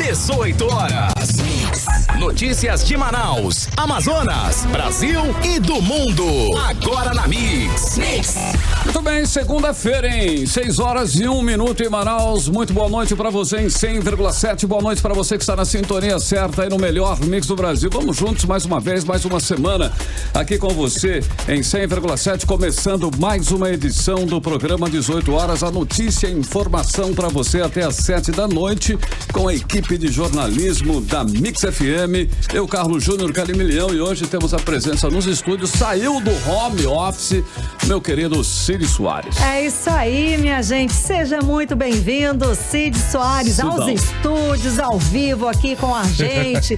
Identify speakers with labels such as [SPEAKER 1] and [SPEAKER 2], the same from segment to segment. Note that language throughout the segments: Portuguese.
[SPEAKER 1] 18 horas. Notícias de Manaus, Amazonas, Brasil e do mundo. Agora na Mix.
[SPEAKER 2] Muito bem, segunda-feira, hein? 6 horas e 1 minuto em Manaus. Muito boa noite pra você em 100,7. Boa noite pra você que está na sintonia certa aí no melhor mix do Brasil. Vamos juntos mais uma vez, mais uma semana aqui com você em 100,7, começando mais uma edição do programa 18 horas. A notícia e informação pra você até às 7 da noite com a equipe de jornalismo da Mix FM. Eu, Carlos Júnior Calimilhão, e hoje temos a presença nos estúdios. Saiu do home office, meu querido Cid Soares.
[SPEAKER 3] É isso aí, minha gente. Seja muito bem-vindo, Cid Soares, aos estúdios, ao vivo aqui com a gente.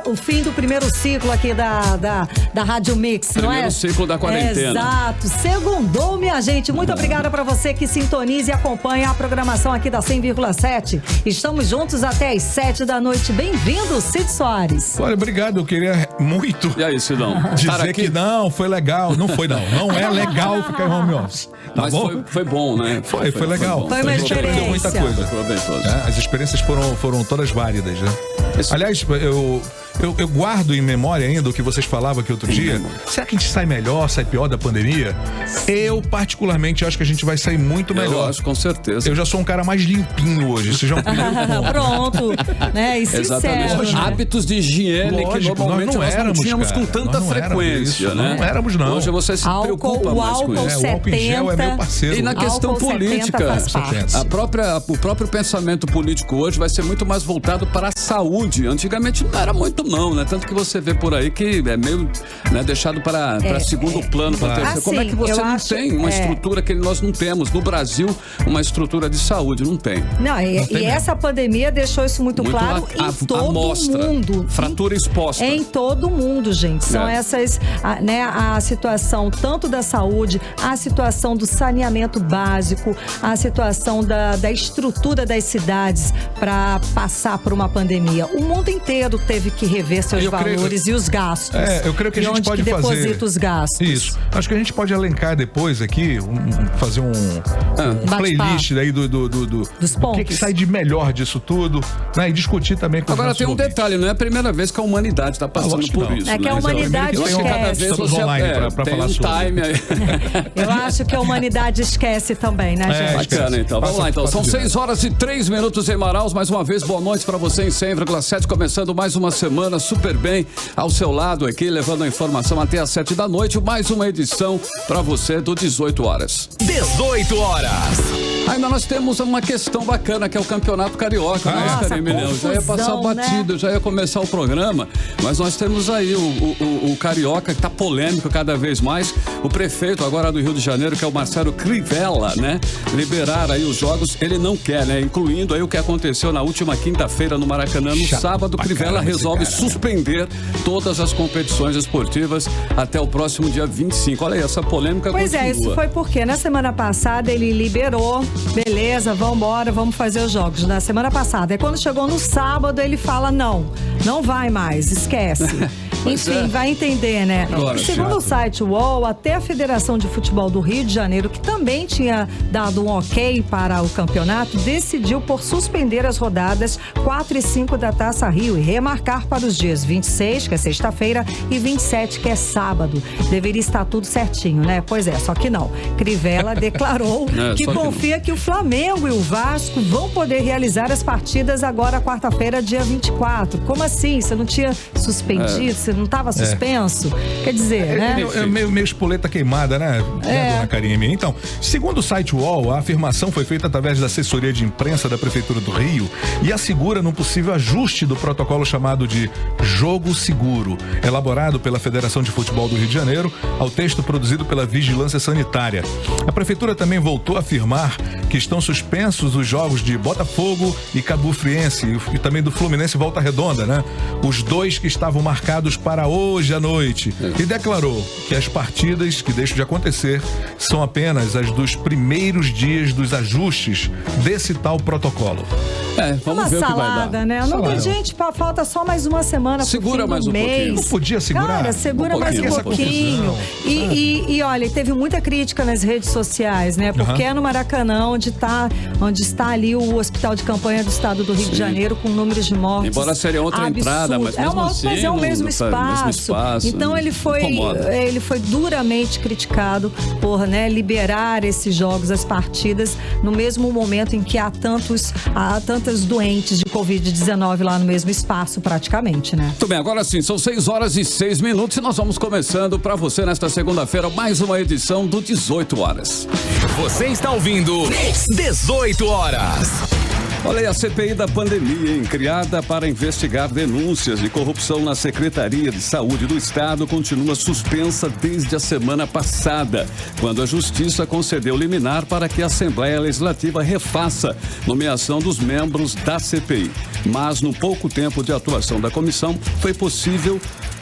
[SPEAKER 3] O fim do primeiro ciclo aqui da Rádio Mix, não é?
[SPEAKER 2] Primeiro ciclo da quarentena.
[SPEAKER 3] Exato. Segundou, minha gente. Muito obrigada para você que sintoniza e acompanha a programação aqui da 100,7. Estamos juntos até às 7 da noite. Bem-vindo, Cid Soares.
[SPEAKER 4] Olha, obrigado. Eu queria muito
[SPEAKER 2] E aí, Cidão?
[SPEAKER 4] dizer que não, foi legal. Não foi, não. Não é legal ficar em home office. Tá
[SPEAKER 2] Mas
[SPEAKER 4] bom?
[SPEAKER 2] foi bom, né?
[SPEAKER 4] Foi legal.
[SPEAKER 3] Foi uma
[SPEAKER 4] A gente aprendeu muita
[SPEAKER 3] experiência.
[SPEAKER 4] coisa.
[SPEAKER 2] Foi proveitoso.
[SPEAKER 4] As experiências foram todas válidas, né? Aliás, eu guardo em memória ainda o que vocês falavam aqui outro dia. Será que a gente sai melhor, sai pior da pandemia? Eu, particularmente, acho que a gente vai sair muito melhor.
[SPEAKER 2] Eu acho, com certeza.
[SPEAKER 4] Eu já sou um cara mais limpinho hoje. Isso já é um primeiro ponto.
[SPEAKER 3] Pronto, né? E
[SPEAKER 2] Exatamente.
[SPEAKER 3] sincero, né?
[SPEAKER 2] Hábitos de higiene que
[SPEAKER 4] Lógico,
[SPEAKER 2] normalmente
[SPEAKER 4] nós não éramos,
[SPEAKER 2] tínhamos
[SPEAKER 4] cara.
[SPEAKER 2] com tanta
[SPEAKER 4] Nós não éramos
[SPEAKER 2] frequência,
[SPEAKER 4] isso,
[SPEAKER 2] né?
[SPEAKER 4] não éramos, não.
[SPEAKER 2] Hoje você se
[SPEAKER 3] Álcool,
[SPEAKER 2] preocupa
[SPEAKER 3] o
[SPEAKER 2] mais com
[SPEAKER 3] álcool
[SPEAKER 2] isso.
[SPEAKER 4] O álcool em gel é meu parceiro.
[SPEAKER 2] E na questão
[SPEAKER 3] Álcool 70
[SPEAKER 2] política,
[SPEAKER 3] faz parte.
[SPEAKER 2] o próprio pensamento político hoje vai ser muito mais voltado para a saúde. Antigamente não era muito não, né? Tanto que você vê por aí que é meio, né, deixado para segundo plano, para terceiro. Como é que
[SPEAKER 3] Assim,
[SPEAKER 2] você
[SPEAKER 3] eu
[SPEAKER 2] não
[SPEAKER 3] acho,
[SPEAKER 2] tem uma estrutura que nós não temos? No Brasil, uma estrutura de saúde, não tem.
[SPEAKER 3] Não, e essa pandemia deixou isso muito claro em todo
[SPEAKER 2] mostra,
[SPEAKER 3] mundo.
[SPEAKER 2] fratura exposta.
[SPEAKER 3] Em todo mundo, gente. São essas, né, a situação tanto da saúde, a situação do saneamento básico, a situação da estrutura das cidades para passar por uma pandemia. O mundo inteiro teve que rever seus valores e os gastos.
[SPEAKER 4] Eu creio que a gente pode fazer...
[SPEAKER 3] deposita os gastos.
[SPEAKER 4] Isso. Acho que a gente pode elencar depois aqui, fazer um playlist aí
[SPEAKER 3] dos pontos.
[SPEAKER 4] O que sai de melhor disso tudo, né? E discutir também com os
[SPEAKER 2] Agora
[SPEAKER 4] nossos
[SPEAKER 2] tem um
[SPEAKER 4] ouvintes.
[SPEAKER 2] detalhe, não é a primeira vez que a humanidade está passando
[SPEAKER 4] lógico que
[SPEAKER 2] por
[SPEAKER 4] não.
[SPEAKER 2] isso.
[SPEAKER 3] É que
[SPEAKER 2] né?
[SPEAKER 3] a humanidade
[SPEAKER 2] Eu acho que cada vez
[SPEAKER 4] Estamos
[SPEAKER 2] você
[SPEAKER 4] online pra
[SPEAKER 2] tem
[SPEAKER 4] falar
[SPEAKER 2] um
[SPEAKER 4] sobre.
[SPEAKER 2] time aí.
[SPEAKER 3] Eu acho que a humanidade esquece também, né, gente?
[SPEAKER 2] Bacana, então. Vamos lá, então. São 6 horas e 3 minutos em Manaus. Mais uma vez, boa noite para você em 100,7. Começando mais uma semana super bem ao seu lado aqui, levando a informação até às 7 da noite. Mais uma edição para você do 18 horas.
[SPEAKER 1] 18 horas.
[SPEAKER 2] Ainda nós temos uma questão bacana que é o Campeonato Carioca, né,
[SPEAKER 3] Nossa,
[SPEAKER 2] Carimilhão? Já ia passar
[SPEAKER 3] confusão,
[SPEAKER 2] batido, já ia começar o programa, mas nós temos aí o Carioca que tá polêmico cada vez mais. O prefeito agora do Rio de Janeiro, que é o Marcelo Crivella, né? Liberar aí os jogos, ele não quer, né? Incluindo aí o que aconteceu na última quinta-feira no Maracanã. No sábado, Crivella resolve suspender todas as competições esportivas até o próximo dia 25. Olha aí, essa polêmica
[SPEAKER 3] Pois
[SPEAKER 2] continua.
[SPEAKER 3] isso foi porque na semana passada ele liberou, beleza, vambora, vamos fazer os jogos. Na semana passada. E quando chegou no sábado, ele fala, não vai mais, esquece. Enfim, vai entender, né?
[SPEAKER 2] Agora,
[SPEAKER 3] Segundo o site UOL, até a Federação de Futebol do Rio de Janeiro, que também tinha dado um ok para o campeonato, decidiu por suspender as rodadas 4 e 5 da Taça Rio e remarcar para os dias 26, que é sexta-feira, e 27, que é sábado. Deveria estar tudo certinho, né? Pois é, só que não. Crivella declarou que confia que o Flamengo e o Vasco vão poder realizar as partidas agora quarta-feira, dia 24. Como assim? Você não tinha suspendido? Você não estava suspenso? Quer dizer, né?
[SPEAKER 4] É meio espoleta queimada, né, dona Karime? Então, segundo o site UOL, a afirmação foi feita através da assessoria de imprensa da Prefeitura do Rio e assegura num possível ajuste do protocolo chamado de Jogo Seguro, elaborado pela Federação de Futebol do Rio de Janeiro, ao texto produzido pela Vigilância Sanitária. A Prefeitura também voltou a afirmar que estão suspensos os jogos de Botafogo e Cabo Friense e também do Fluminense Volta Redonda, né? Os dois que estavam marcados para hoje à noite e declarou que as partidas que deixam de acontecer são apenas as dos primeiros dias dos ajustes desse tal protocolo.
[SPEAKER 2] Vamos ver o que vai dar.
[SPEAKER 3] Salada, né? Não tem gente, falta só mais uma semana.
[SPEAKER 2] Segura mais um pouquinho.
[SPEAKER 4] Não podia segurar?
[SPEAKER 3] Cara, segura mais um pouquinho. E olha, teve muita crítica nas redes sociais, né? Porque é no Maracanã onde está ali o Hospital de Campanha do Estado do Rio de Janeiro, com números de mortes.
[SPEAKER 2] Embora seria outra entrada, mas mesmo assim,
[SPEAKER 3] mas é o mesmo espaço. Então ele foi duramente criticado por, né, liberar esses jogos, as partidas, no mesmo momento em que há tantas doentes de Covid-19 lá no mesmo espaço, praticamente, né?
[SPEAKER 2] Muito bem, agora sim, são 6h06 e nós vamos começando para você nesta segunda-feira mais uma edição do 18 Horas.
[SPEAKER 1] Você está ouvindo 18 Horas.
[SPEAKER 2] Olha aí, a CPI da pandemia, criada para investigar denúncias de corrupção na Secretaria de Saúde do Estado, continua suspensa desde a semana passada, quando a Justiça concedeu liminar para que a Assembleia Legislativa refaça nomeação dos membros da CPI. Mas, no pouco tempo de atuação da comissão, foi possível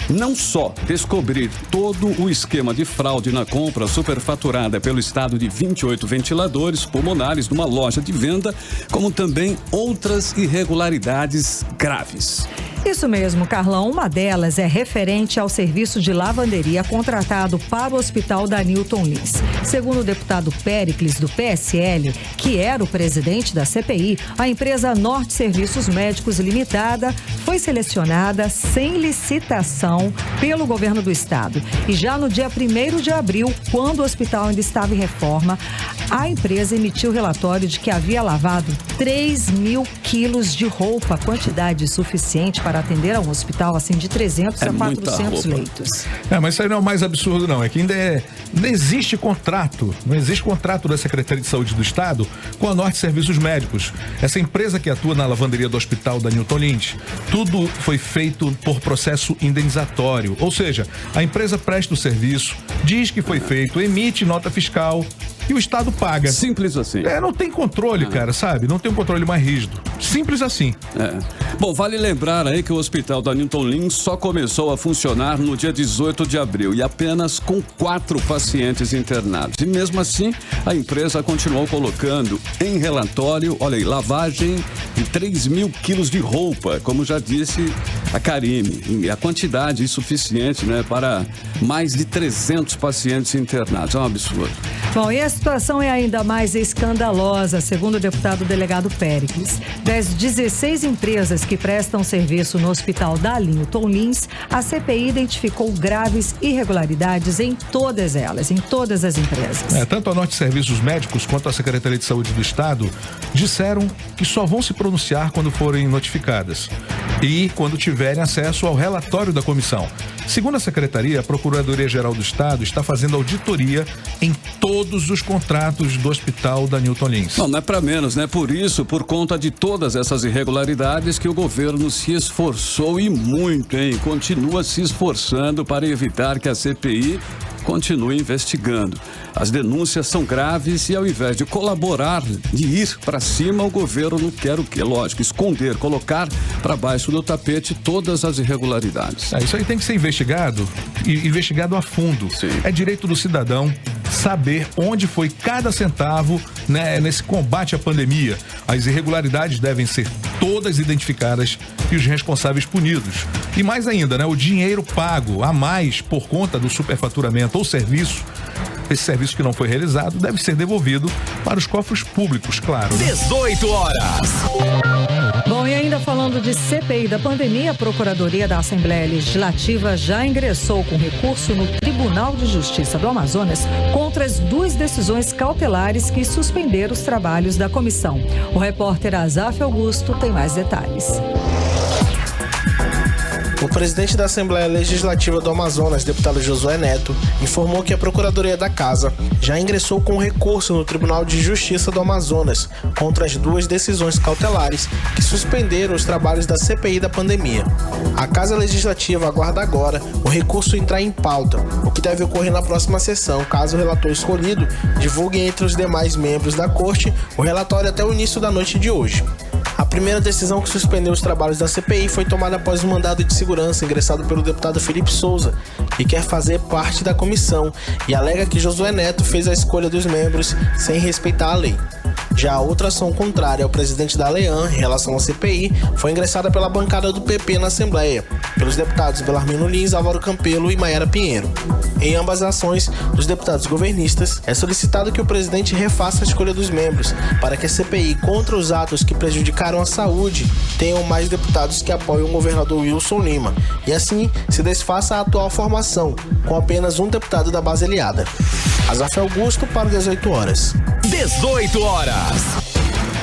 [SPEAKER 2] não só descobrir todo o esquema de fraude na compra superfaturada pelo Estado de 28 ventiladores pulmonares numa loja de venda, como também outras irregularidades graves.
[SPEAKER 3] Isso mesmo, Carlão. Uma delas é referente ao serviço de lavanderia contratado para o Hospital da Newton Lins. Segundo o deputado Péricles, do PSL, que era o presidente da CPI, a empresa Norte Serviços Médicos Limitada foi selecionada sem licitação pelo governo do estado. E já no dia 1º de abril, quando o hospital ainda estava em reforma, a empresa emitiu relatório de que havia lavado 3.000 quilos de roupa, quantidade suficiente para atender a um hospital assim de 300 a 400 leitos.
[SPEAKER 4] Mas isso aí não é o mais absurdo, não. É que ainda não existe contrato da Secretaria de Saúde do Estado com a Norte Serviços Médicos. Essa empresa que atua na lavanderia do Hospital da Newton Lins. Tudo foi feito por processo indenizatório, ou seja, a empresa presta o serviço, diz que foi feito, emite nota fiscal e o Estado paga.
[SPEAKER 2] Simples assim.
[SPEAKER 4] Não tem controle, cara, sabe? Não tem um controle mais rígido. Simples assim.
[SPEAKER 2] Bom, vale lembrar aí que o Hospital da Newton Lins só começou a funcionar no dia 18 de abril e apenas com 4 pacientes internados. E mesmo assim, a empresa continuou colocando em relatório, olha aí, lavagem de 3.000 quilos de roupa, como já disse a Karime. E a quantidade insuficiente, né, para mais de 300 pacientes internados. É um absurdo.
[SPEAKER 3] Bom, e a situação é ainda mais escandalosa, segundo o deputado delegado Péricles. Das 16 empresas que prestam serviço no Hospital da Newton Lins, a CPI identificou graves irregularidades em todas elas, em todas as empresas.
[SPEAKER 4] Tanto a Norte Serviços Médicos quanto a Secretaria de Saúde do Estado disseram que só vão se pronunciar quando forem notificadas e quando tiverem acesso ao relatório da comissão. Segundo a Secretaria, a Procuradoria-Geral do Estado está fazendo auditoria em todos os contratos do Hospital da Newton Lins.
[SPEAKER 2] Não é para menos, né? Por conta de todas essas irregularidades que o governo se esforçou e muito, hein? Continua se esforçando para evitar que a CPI continue investigando. As denúncias são graves e ao invés de colaborar, de ir para cima, o governo não quer o quê? Lógico, esconder, colocar para baixo do tapete todas as irregularidades.
[SPEAKER 4] Isso aí tem que ser investigado a fundo.
[SPEAKER 2] Sim.
[SPEAKER 4] É direito do cidadão saber onde foi cada centavo, né, nesse combate à pandemia. As irregularidades devem ser todas identificadas e os responsáveis punidos. E mais ainda, né, o dinheiro pago a mais por conta do superfaturamento ou serviço, esse serviço que não foi realizado deve ser devolvido para os cofres públicos, claro.
[SPEAKER 1] 18 horas.
[SPEAKER 3] Bom, e ainda falando de CPI da pandemia, a Procuradoria da Assembleia Legislativa já ingressou com recurso no Tribunal de Justiça do Amazonas contra as 2 decisões cautelares que suspenderam os trabalhos da comissão. O repórter Azaf Augusto tem mais detalhes.
[SPEAKER 5] O presidente da Assembleia Legislativa do Amazonas, deputado Josué Neto, informou que a Procuradoria da Casa já ingressou com recurso no Tribunal de Justiça do Amazonas contra as 2 decisões cautelares que suspenderam os trabalhos da CPI da pandemia. A Casa Legislativa aguarda agora o recurso entrar em pauta, o que deve ocorrer na próxima sessão, caso o relator escolhido divulgue entre os demais membros da Corte o relatório até o início da noite de hoje. A primeira decisão que suspendeu os trabalhos da CPI foi tomada após um mandado de segurança ingressado pelo deputado Felipe Souza, que quer fazer parte da comissão e alega que Josué Neto fez a escolha dos membros sem respeitar a lei. Já a outra ação contrária ao presidente da Lean em relação à CPI foi ingressada pela bancada do PP na Assembleia, pelos deputados Belarmino Lins, Álvaro Campelo e Maiara Pinheiro. Em ambas as ações dos deputados governistas, é solicitado que o presidente refaça a escolha dos membros, para que a CPI contra os atos que prejudicaram a saúde tenham mais deputados que apoiam o governador Wilson Lima, e assim se desfaça a atual formação, com apenas um deputado da base aliada. Azaf Augusto para 18 horas.
[SPEAKER 1] 18 horas.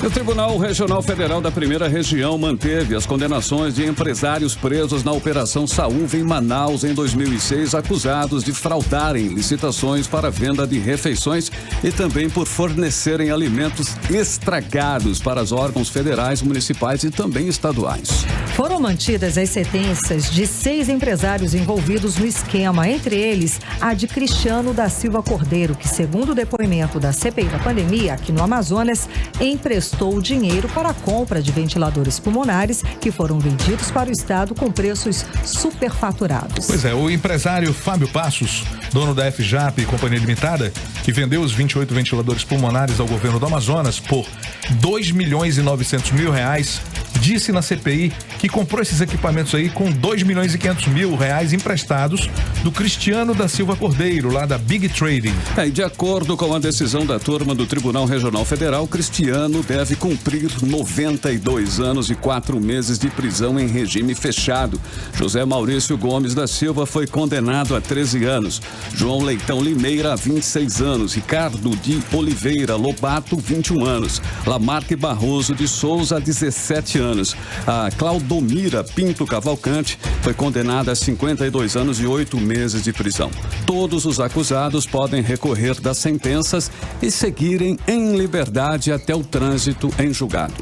[SPEAKER 2] O Tribunal Regional Federal da Primeira Região manteve as condenações de empresários presos na Operação Saúva em Manaus em 2006, acusados de fraudarem licitações para venda de refeições e também por fornecerem alimentos estragados para os órgãos federais, municipais e também estaduais.
[SPEAKER 3] Foram mantidas as sentenças de 6 empresários envolvidos no esquema, entre eles a de Cristiano da Silva Cordeiro, que, segundo o depoimento da CPI da pandemia aqui no Amazonas, emprestou dinheiro para a compra de ventiladores pulmonares que foram vendidos para o estado com preços superfaturados.
[SPEAKER 4] Pois é, o empresário Fábio Passos, dono da FJAP e Companhia Limitada, que vendeu os 28 ventiladores pulmonares ao governo do Amazonas por R$2.900.000, disse na CPI que comprou esses equipamentos aí com R$2.500.000 emprestados do Cristiano da Silva Cordeiro, lá da Big Trading.
[SPEAKER 2] E de acordo com a decisão da turma do Tribunal Regional Federal, Cristiano deve cumprir 92 anos e 4 meses de prisão em regime fechado. José Maurício Gomes da Silva foi condenado a 13 anos. João Leitão Limeira a 26 anos. Ricardo de Oliveira Lobato, 21 anos. Lamarque Barroso de Souza, 17 anos. A Claudomira Pinto Cavalcante foi condenada a 52 anos e 8 meses de prisão. Todos os acusados podem recorrer das sentenças e seguirem em liberdade até o trânsito em julgado.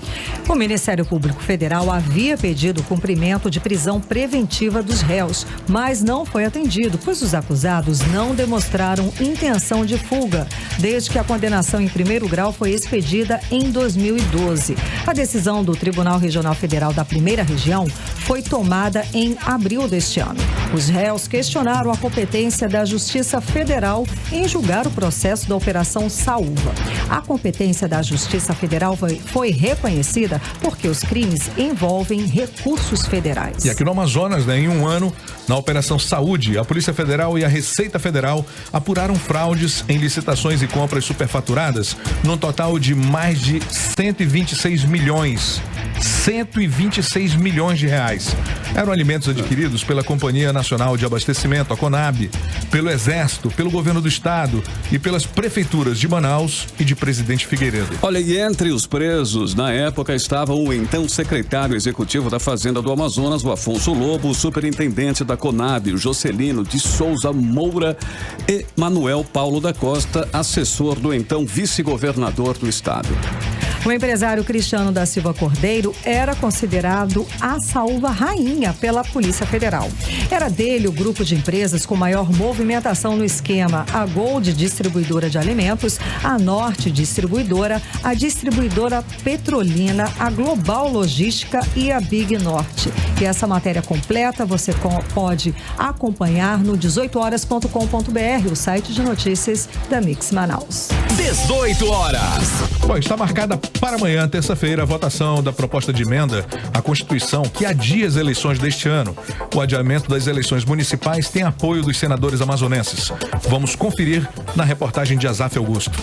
[SPEAKER 3] O Ministério Público Federal havia pedido o cumprimento de prisão preventiva dos réus, mas não foi atendido, pois os acusados não demonstraram intenção de fuga, desde que a condenação em primeiro grau foi expedida em 2012. A decisão do Tribunal Regional Federal da Primeira Região foi tomada em abril deste ano. Os réus questionaram a competência da Justiça Federal em julgar o processo da Operação Saúva. A competência da Justiça Federal foi reconhecida porque os crimes envolvem recursos federais.
[SPEAKER 4] E aqui no Amazonas, em um ano, na Operação Saúde, a Polícia Federal e a Receita Federal apuraram fraudes em licitações e compras superfaturadas, num total de mais de 126 milhões. 126 milhões de reais. Eram alimentos adquiridos pela Companhia Nacional de Abastecimento, a CONAB, pelo Exército, pelo Governo do Estado e pelas prefeituras de Manaus e de Presidente Figueiredo.
[SPEAKER 2] Olha, e entre os presos, na época, estava o então secretário executivo da Fazenda do Amazonas, o Afonso Lobo, o superintendente da CONAB, o Jocelino de Souza Moura e Manuel Paulo da Costa, assessor do então vice-governador do estado.
[SPEAKER 3] O empresário Cristiano da Silva Cordeiro era considerado a saúva rainha pela Polícia Federal. Era dele o grupo de empresas com maior movimentação no esquema: a Gold Distribuidora de Alimentos, a Norte Distribuidora, a Distribuidora Petrolina, a Global Logística e a Big Norte. E essa matéria completa você pode acompanhar no 18horas.com.br, o site de notícias da Mix Manaus.
[SPEAKER 1] 18 horas.
[SPEAKER 4] Bom, está marcada para amanhã, terça-feira, a votação da proposta de emenda à Constituição que adia as eleições deste ano. O adiamento das eleições municipais tem apoio dos senadores amazonenses. Vamos conferir na reportagem de Azaf Augusto.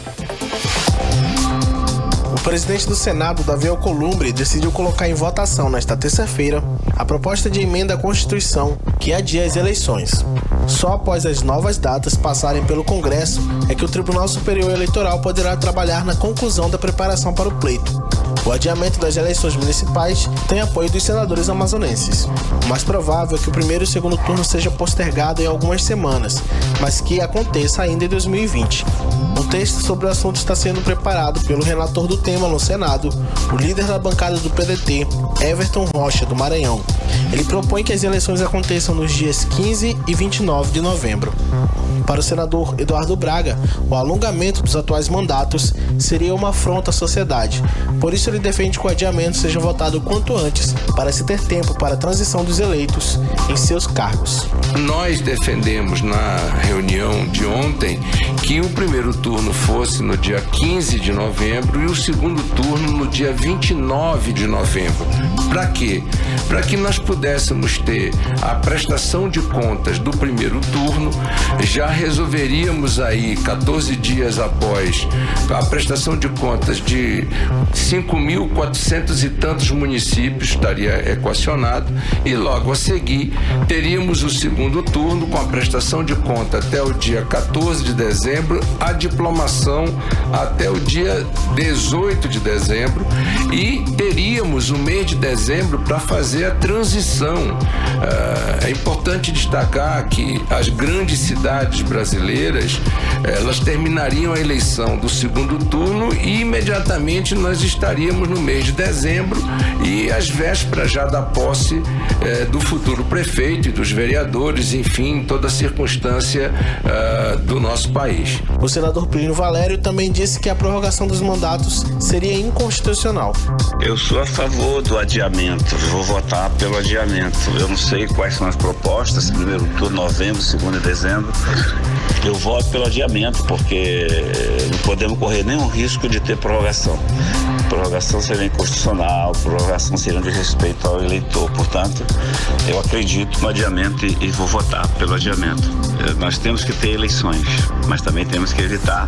[SPEAKER 5] O presidente do Senado, Davi Alcolumbre, decidiu colocar em votação nesta terça-feira a proposta de emenda à Constituição que adia as eleições. Só após as novas datas passarem pelo Congresso é que o Tribunal Superior Eleitoral poderá trabalhar na conclusão da preparação para o pleito. O adiamento das eleições municipais tem apoio dos senadores amazonenses. O mais provável é que o primeiro e o segundo turno seja postergado em algumas semanas, mas que aconteça ainda em 2020. Um texto sobre o assunto está sendo preparado pelo relator do tema no Senado, o líder da bancada do PDT, Everton Rocha, do Maranhão. Ele propõe que as eleições aconteçam nos dias 15 e 29 de novembro. Para o senador Eduardo Braga, o alongamento dos atuais mandatos seria uma afronta à sociedade. Por isso ministro ele defende que o adiamento seja votado o quanto antes, para se ter tempo para a transição dos eleitos em seus cargos.
[SPEAKER 6] Nós defendemos na reunião de ontem que o primeiro turno fosse no dia 15 de novembro e o segundo turno no dia 29 de novembro. Para quê? Para que nós pudéssemos ter a prestação de contas do primeiro turno, já resolveríamos aí 14 dias após a prestação de contas de 5.400 e tantos municípios, estaria equacionado, e logo a seguir teríamos o segundo turno com a prestação de conta até o dia 14 de dezembro, a diplomação até o dia 18 de dezembro e teríamos o mês de dezembro para fazer a transição. É importante destacar que as grandes cidades brasileiras, elas terminariam a eleição do segundo turno e imediatamente nós estaríamos no mês de dezembro e às vésperas já da posse do futuro prefeito e dos vereadores, enfim, toda a circunstância do nosso país.
[SPEAKER 5] O senador Plínio Valério também disse que a prorrogação dos mandatos seria inconstitucional.
[SPEAKER 7] Eu sou a favor do adiamento, vou votar pelo adiamento. Eu não sei quais são as propostas, primeiro turno, novembro, segundo e dezembro. Eu voto pelo adiamento, porque não podemos correr nenhum risco de ter prorrogação. Prorrogação seria inconstitucional, prorrogação seria de respeito ao eleitor. Portanto, eu acredito no adiamento e vou votar pelo adiamento. Nós temos que ter eleições, mas também temos que evitar,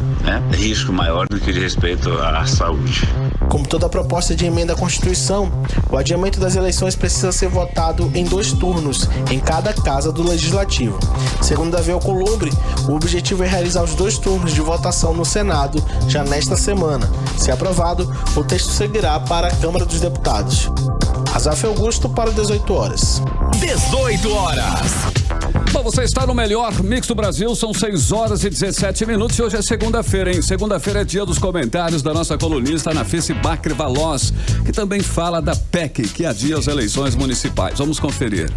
[SPEAKER 7] risco maior do que de respeito à saúde.
[SPEAKER 5] Como toda proposta de emenda à Constituição, o adiamento das eleições precisa ser votado em 2 turnos, em cada casa do Legislativo. Segundo Davi Alcolumbre, o objetivo é realizar os 2 turnos de votação no Senado já nesta semana. Se aprovado, o texto seguirá para a Câmara dos Deputados. Azaf Augusto para 18 horas.
[SPEAKER 1] 18 horas.
[SPEAKER 2] Bom, você está no melhor mix do Brasil, são 6 horas e 17 minutos e hoje é segunda-feira, hein? Segunda-feira é dia dos comentários da nossa colunista Nafice Bacri Valoz, que também fala da PEC, que adia as eleições municipais. Vamos conferir.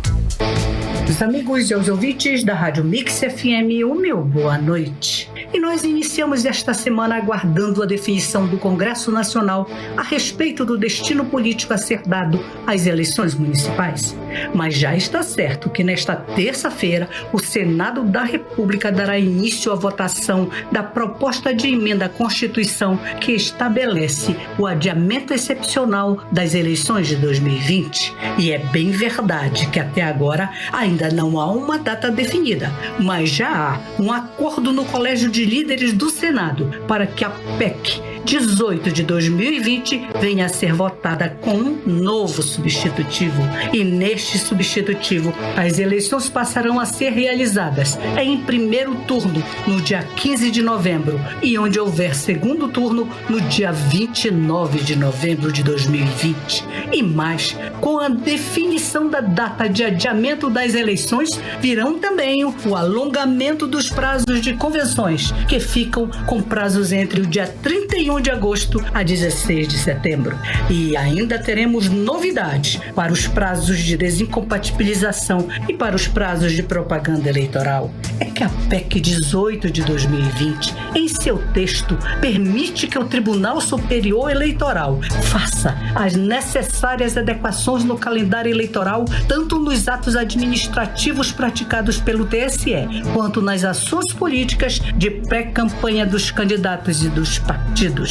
[SPEAKER 8] Os amigos e os ouvintes da Rádio Mix FM, o meu boa noite. E nós iniciamos esta semana aguardando a definição do Congresso Nacional a respeito do destino político a ser dado às eleições municipais. Mas já está certo que nesta terça-feira o Senado da República dará início à votação da proposta de emenda à Constituição que estabelece o adiamento excepcional das eleições de 2020. E é bem verdade que até agora ainda não há uma data definida, mas já há um acordo no Colégio de Líderes do Senado para que a PEC 18 de 2020 venha a ser votada com um novo substitutivo. E neste substitutivo, as eleições passarão a ser realizadas em primeiro turno, no dia 15 de novembro, e onde houver segundo turno, no dia 29 de novembro de 2020. E mais, com a definição da data de adiamento das eleições, virão também o alongamento dos prazos de convenções, que ficam com prazos entre o dia 31 de agosto a 16 de setembro. E ainda teremos novidades para os prazos de desincompatibilização e para os prazos de propaganda eleitoral. É que a PEC 18 de 2020, em seu texto, permite que o Tribunal Superior Eleitoral faça as necessárias adequações no calendário eleitoral, tanto nos atos administrativos praticados pelo TSE, quanto nas ações políticas de pré-campanha dos candidatos e dos partidos.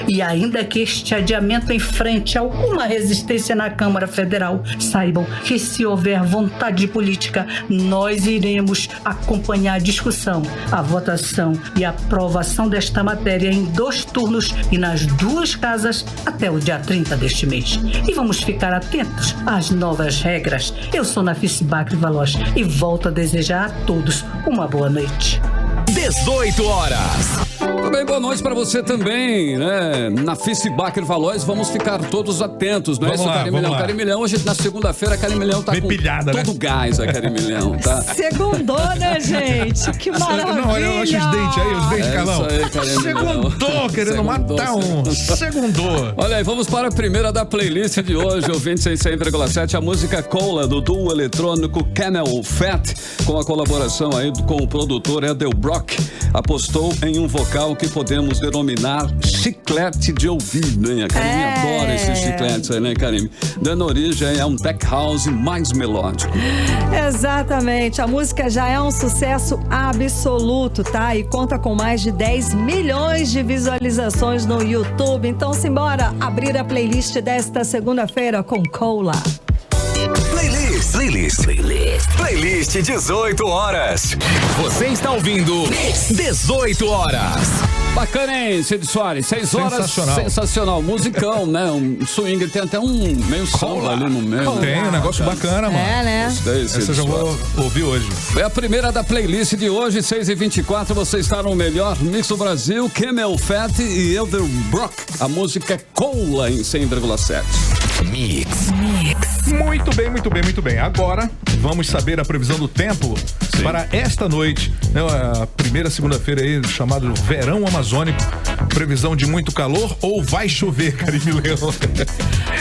[SPEAKER 8] E ainda que este adiamento enfrente alguma resistência na Câmara Federal, saibam que se houver vontade política, nós iremos acompanhar a discussão, a votação e a aprovação desta matéria em 2 turnos e nas 2 casas até o dia 30 deste mês. E vamos ficar atentos às novas regras. Eu sou Nafice Bacri Valoz e volto a desejar a todos uma boa noite.
[SPEAKER 1] 18 horas.
[SPEAKER 2] Também boa noite para você também, né? Nafice Bacri Valoz, vamos ficar todos atentos, não é isso, Carimilhão? Carimilhão, hoje na segunda-feira, Carimilhão tá com
[SPEAKER 4] pilhada,
[SPEAKER 2] todo
[SPEAKER 4] né?
[SPEAKER 2] gás, a Carimilhão, tá?
[SPEAKER 3] Segundou, né, gente? Que maravilha!
[SPEAKER 4] Não, olha os dentes aí, os dentes, Carlão.
[SPEAKER 2] Isso aí, Carimilhão.
[SPEAKER 4] Segundou, querendo matar um. Segundou.
[SPEAKER 2] Olha aí, vamos para a primeira da playlist de hoje, ouvinte 100,7, a música Cola, do duo eletrônico Camel Fat, com a colaboração aí com o produtor Edel Brock. apostou em um vocal que podemos denominar chiclete de ouvido, hein? A Karine adora esses chicletes aí, né, Karine? Dando origem a um tech house mais melódico.
[SPEAKER 3] Exatamente, a música já é um sucesso absoluto, tá? E conta com mais de 10 milhões de visualizações no YouTube. Então, simbora abrir a playlist desta segunda-feira com Cola.
[SPEAKER 1] Playlist 18 horas. Você está ouvindo 18 horas.
[SPEAKER 2] Bacana, hein, Cid Soares? 6 horas. Sensacional. Musicão, né? Um swing, tem até um meio samba ali no meio.
[SPEAKER 4] Tem um negócio bacana, mano.
[SPEAKER 3] É, né?
[SPEAKER 4] Essa eu já vou ouvir hoje.
[SPEAKER 2] É a primeira da playlist de hoje, 6h24. Você está no melhor mix do Brasil, Camel Fat e Elder Brock. A música é Cola em 100,7.
[SPEAKER 1] Mix.
[SPEAKER 4] Muito bem. Agora vamos saber a previsão do tempo para esta noite. A primeira segunda-feira aí, chamado Verão Amazônico. Previsão de muito calor ou vai chover, Karine Leão?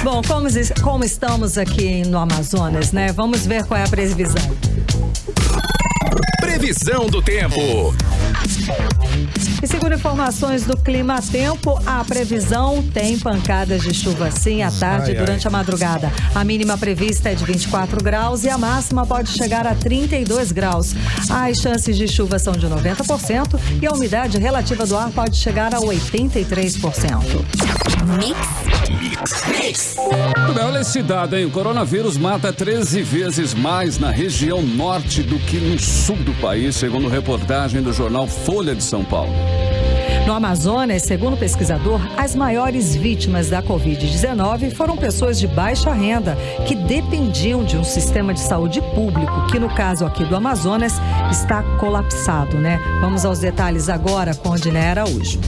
[SPEAKER 3] Bom, como estamos aqui no Amazonas, né? Vamos ver qual é a previsão.
[SPEAKER 1] Previsão do tempo.
[SPEAKER 3] E segundo informações do Clima Tempo, a previsão tem pancadas de chuva sim à tarde e durante a madrugada. A mínima prevista é de 24 graus e a máxima pode chegar a 32 graus. As chances de chuva são de 90% e a umidade relativa do ar pode chegar a 83%.
[SPEAKER 1] Mix.
[SPEAKER 2] Olha esse dado, hein? O coronavírus mata 13 vezes mais na região norte do que no sul do país, segundo reportagem do jornal Folha de São Paulo.
[SPEAKER 3] No Amazonas, segundo o pesquisador, as maiores vítimas da Covid-19 foram pessoas de baixa renda que dependiam de um sistema de saúde público, que no caso aqui do Amazonas está colapsado, né? Vamos aos detalhes agora com Odinei Araújo.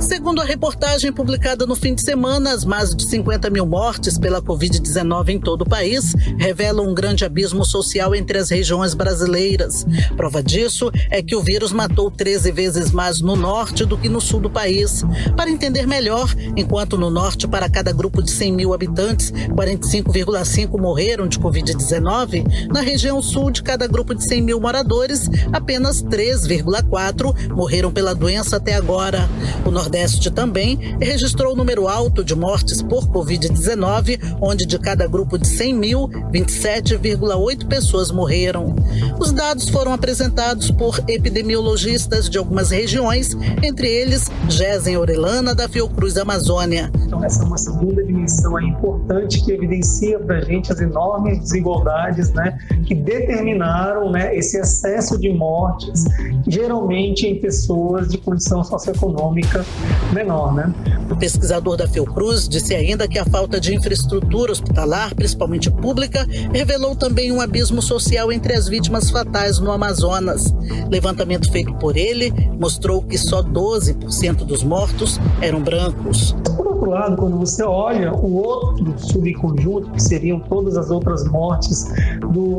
[SPEAKER 9] Segundo a reportagem publicada no fim de semana, as mais de 50 mil mortes pela Covid-19 em todo o país revelam um grande abismo social entre as regiões brasileiras. Prova disso é que o vírus matou 13 vezes mais no norte do que no sul do país. Para entender melhor, enquanto no norte, para cada grupo de 100 mil habitantes, 45,5 morreram de Covid-19, na região sul, de cada grupo de 100 mil moradores, apenas 3,4 morreram pela doença até agora. O Nordeste também registrou um número alto de mortes por Covid-19, onde de cada grupo de 100 mil, 27,8 pessoas morreram. Os dados foram apresentados por epidemiologistas de algumas regiões, entre eles Gésen Orellana, da Fiocruz Amazônia.
[SPEAKER 10] Então essa é uma segunda dimensão aí importante que evidencia para a gente as enormes desigualdades, né, que determinaram, né, esse excesso de mortes, geralmente em pessoas de condição socioeconômica menor, né?
[SPEAKER 9] O pesquisador da Fiocruz disse ainda que a falta de infraestrutura hospitalar, principalmente pública, revelou também um abismo social entre as vítimas fatais no Amazonas. Levantamento feito por ele mostrou que só 12% dos mortos eram brancos.
[SPEAKER 10] Por outro lado, quando você olha o outro subconjunto, que seriam todas as outras mortes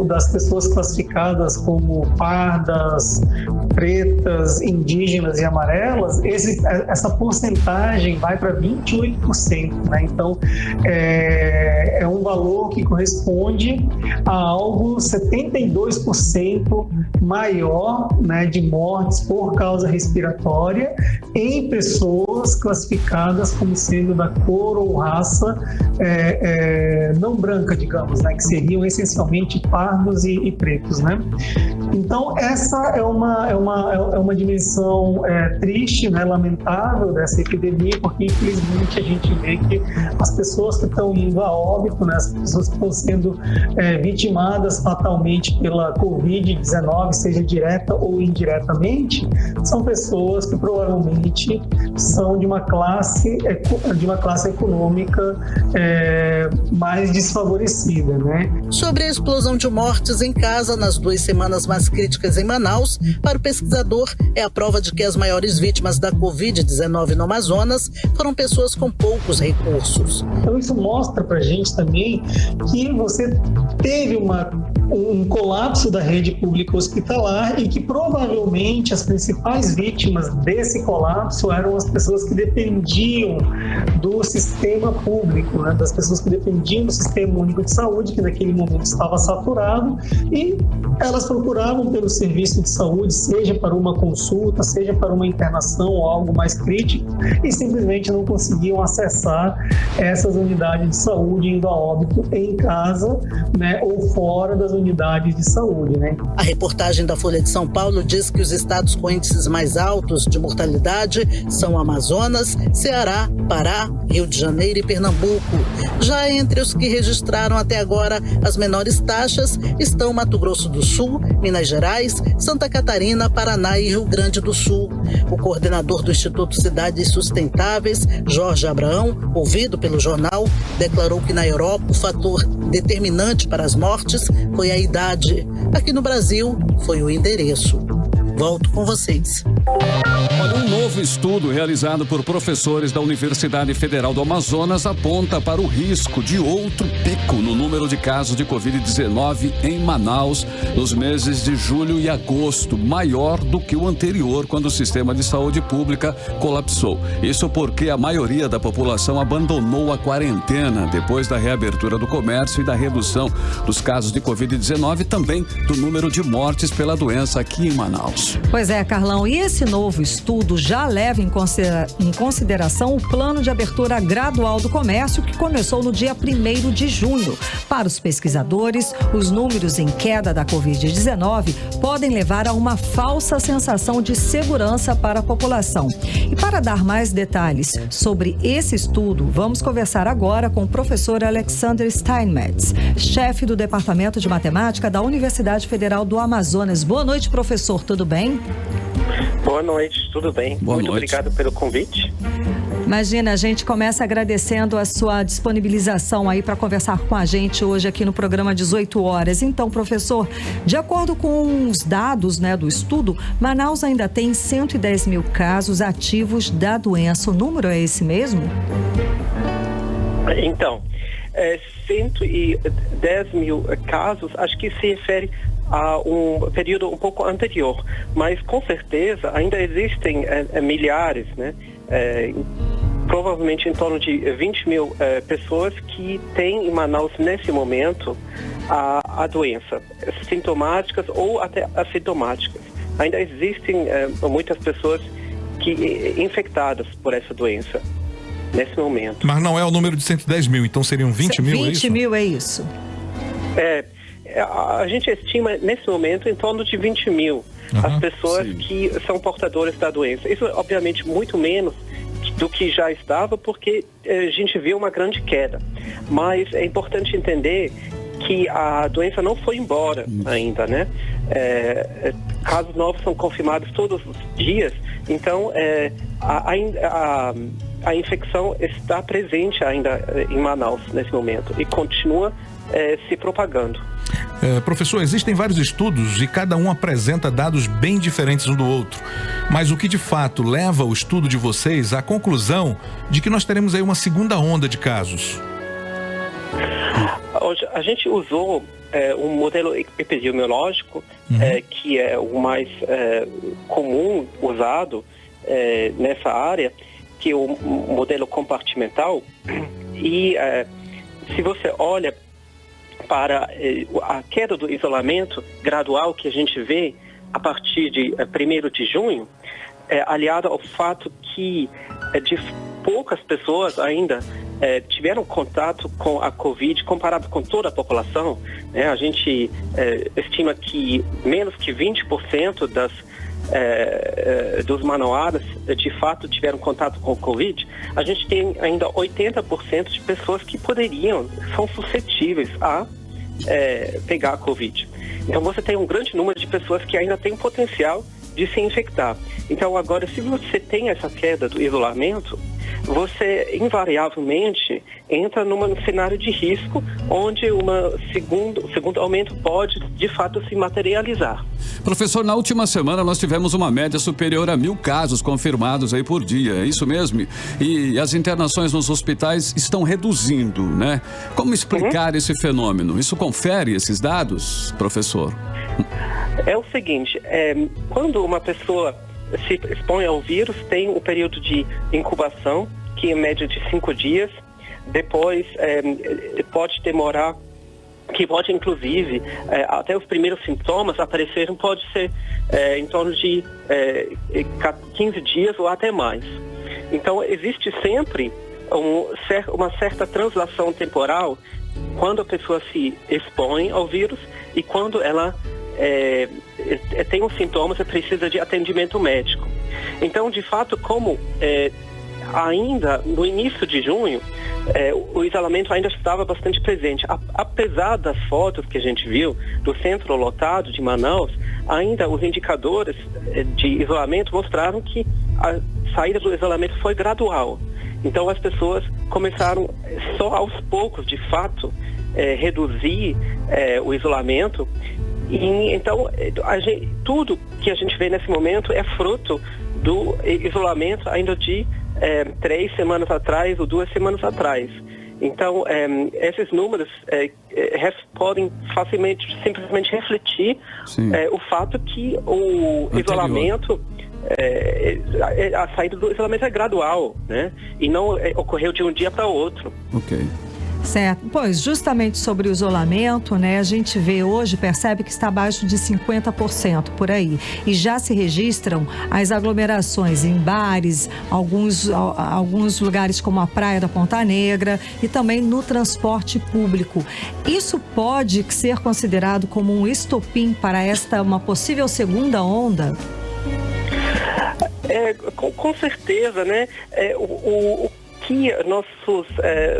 [SPEAKER 10] das pessoas classificadas como pardas, pretas, indígenas e amarelas, essa porcentagem vai para 28%, né? Então, é um valor que corresponde a algo 72% maior, né, de mortes por causa respiratória em pessoas classificadas como sendo da cor ou raça não branca, digamos, né, que seriam essencialmente pardos e pretos, né? Então, essa é uma dimensão triste, né, lamentável dessa epidemia, porque infelizmente a gente vê que as pessoas que estão indo a óbito, né, as pessoas que estão sendo vitimadas fatalmente pela Covid-19, seja direta ou indiretamente, são pessoas que provavelmente são de uma classe econômica mais desfavorecida, né?
[SPEAKER 9] Sobre a explosão de mortes em casa nas 2 semanas mais críticas em Manaus, para o pesquisador é a prova de que as maiores vítimas da Covid-19 no Amazonas foram pessoas com poucos recursos.
[SPEAKER 10] Então isso mostra pra gente também que você teve uma um colapso da rede pública hospitalar e que provavelmente as principais vítimas desse colapso eram as pessoas que dependiam do sistema público, né? Das pessoas que dependiam do Sistema Único de Saúde, que naquele momento estava saturado, e elas procuravam pelo serviço de saúde, seja para uma consulta, seja para uma internação ou algo mais crítico, e simplesmente não conseguiam acessar essas unidades de saúde, indo a óbito em casa, né, ou fora das unidades de saúde, né?
[SPEAKER 9] A reportagem da Folha de São Paulo diz que os estados com índices mais altos de mortalidade são Amazonas, Ceará, Pará, Rio de Janeiro e Pernambuco. Já entre os que registraram até agora as menores taxas estão Mato Grosso do Sul, Minas Gerais, Santa Catarina, Paraná e Rio Grande do Sul. O coordenador do Instituto Cidades Sustentáveis, Jorge Abraão, ouvido pelo jornal, declarou que na Europa o fator determinante para as mortes foi a idade. Aqui no Brasil foi o endereço. Volto com vocês.
[SPEAKER 2] Olha, um novo estudo realizado por professores da Universidade Federal do Amazonas aponta para o risco de outro pico no número de casos de Covid-19 em Manaus nos meses de julho e agosto, maior do que o anterior, quando o sistema de saúde pública colapsou. Isso porque a maioria da população abandonou a quarentena depois da reabertura do comércio e da redução dos casos de Covid-19 e também do número de mortes pela doença aqui em Manaus.
[SPEAKER 3] Pois é, Carlão, e esse novo estudo já leva em consideração o plano de abertura gradual do comércio que começou no dia 1º de junho. Para os pesquisadores, os números em queda da Covid-19 podem levar a uma falsa sensação de segurança para a população. E para dar mais detalhes sobre esse estudo, vamos conversar agora com o professor Alexander Steinmetz, chefe do Departamento de Matemática da Universidade Federal do Amazonas. Boa noite, professor, tudo bem?
[SPEAKER 11] Boa noite, tudo bem? Muito obrigado pelo convite.
[SPEAKER 3] Imagina, a gente começa agradecendo a sua disponibilização aí para conversar com a gente hoje aqui no programa 18 horas. Então, professor, de acordo com os dados, né, do estudo, Manaus ainda tem 110 mil casos ativos da doença. O número é esse mesmo?
[SPEAKER 11] Então, 110 mil casos, acho que se refere a um período um pouco anterior, mas com certeza ainda existem milhares, né? Provavelmente em torno de 20 mil pessoas que têm em Manaus nesse momento a doença, sintomáticas ou até assintomáticas. Ainda existem muitas pessoas infectadas por essa doença nesse momento.
[SPEAKER 4] Mas não é o número de 110 mil, então seriam 20 mil, é isso?
[SPEAKER 3] 20 mil é isso.
[SPEAKER 11] A gente estima nesse momento em torno de 20 mil as pessoas que são portadoras da doença. Isso é obviamente muito menos do que já estava, porque a gente viu uma grande queda. Mas é importante entender que a doença não foi embora ainda, né? Casos novos são confirmados todos os dias, então a infecção está presente ainda em Manaus nesse momento e continua se propagando.
[SPEAKER 4] Professor, existem vários estudos e cada um apresenta dados bem diferentes um do outro. Mas o que de fato leva o estudo de vocês à conclusão de que nós teremos aí uma segunda onda de casos?
[SPEAKER 11] Hoje, a gente usou um modelo epidemiológico que é o mais comum usado nessa área, que é o modelo compartimental. E se você olha para a queda do isolamento gradual que a gente vê a partir de 1º de junho, aliado ao fato que de poucas pessoas ainda tiveram contato com a Covid comparado com toda a população, né? A gente estima que menos que 20% dos manauaras de fato tiveram contato com o Covid. A gente tem ainda 80% de pessoas que são suscetíveis a pegar a Covid. Então você tem um grande número de pessoas que ainda têm potencial de se infectar. Então agora, se você tem essa queda do isolamento, você invariavelmente entra num cenário de risco onde o segundo aumento pode, de fato, se materializar.
[SPEAKER 2] Professor, na última semana nós tivemos uma média superior a 1.000 casos confirmados aí por dia, é isso mesmo? E as internações nos hospitais estão reduzindo, né? Como explicar esse fenômeno? Isso confere esses dados, professor?
[SPEAKER 11] É o seguinte, quando uma pessoa se expõe ao vírus, tem um período de incubação, que é em média de 5 dias. Depois pode demorar, que pode inclusive, até os primeiros sintomas aparecerem, pode ser em torno de 15 dias ou até mais. Então existe sempre uma certa translação temporal quando a pessoa se expõe ao vírus e quando ela tem os sintomas e precisa de atendimento médico. Então, de fato, como ainda no início de junho, o isolamento ainda estava bastante presente. Apesar das fotos que a gente viu do centro lotado de Manaus, ainda os indicadores de isolamento mostraram que a saída do isolamento foi gradual. Então, as pessoas começaram só aos poucos, de fato, reduzir o isolamento. E, então, tudo que a gente vê nesse momento é fruto do isolamento ainda de 3 semanas atrás ou 2 semanas atrás. Então, esses números podem facilmente, simplesmente refletir o fato que o isolamento, a saída do isolamento é gradual, né? E não ocorreu de um dia para outro.
[SPEAKER 2] Ok.
[SPEAKER 3] Certo. Pois, justamente sobre o isolamento, né, a gente vê hoje, percebe que está abaixo de 50% por aí. E já se registram as aglomerações em bares, alguns lugares como a Praia da Ponta Negra e também no transporte público. Isso pode ser considerado como um estopim para uma possível segunda onda?
[SPEAKER 11] Com certeza, né? O que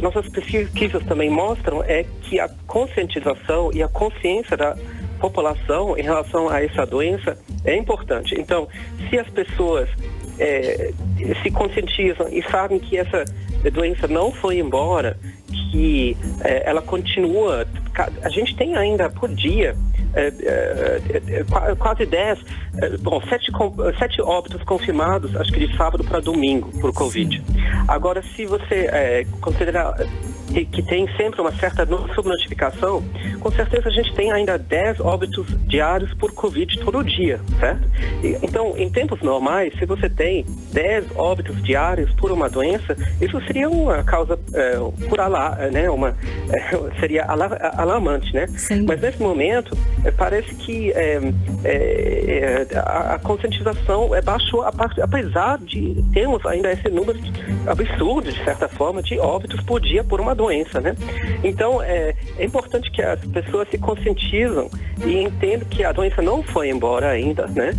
[SPEAKER 11] nossas pesquisas também mostram é que a conscientização e a consciência da população em relação a essa doença é importante. Então, se as pessoas se conscientizam e sabem que essa doença não foi embora, que ela continua, a gente tem ainda por dia quase 7 óbitos confirmados, acho que de sábado para domingo, por Covid. Agora, se você considerar que tem sempre uma certa subnotificação, com certeza a gente tem ainda 10 óbitos diários por Covid todo dia, certo? Então, em tempos normais, se você tem 10 óbitos diários por uma doença, isso seria uma causa né? Seria alarmante, né? Sim. Mas nesse momento, parece que a conscientização baixou, apesar de termos ainda esse número absurdo, de certa forma, de óbitos por dia por uma doença, né? Então, é importante que as pessoas se conscientizam e entendam que a doença não foi embora ainda, né?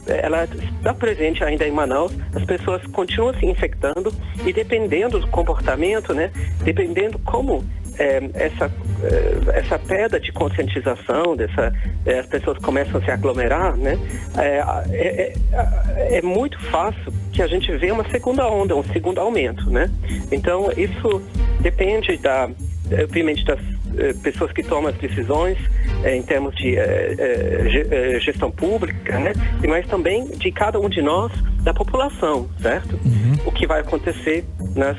[SPEAKER 11] Ela está presente ainda em Manaus, as pessoas continuam se infectando e dependendo do comportamento, né? Dependendo como essa pedra de conscientização, as pessoas começam a se aglomerar, né? É muito fácil que a gente vê uma segunda onda, um segundo aumento, né? Então, isso depende obviamente, das pessoas que tomam as decisões em termos de gestão pública, né? Mas também de cada um de nós, da população, certo? Uhum. O que vai acontecer nas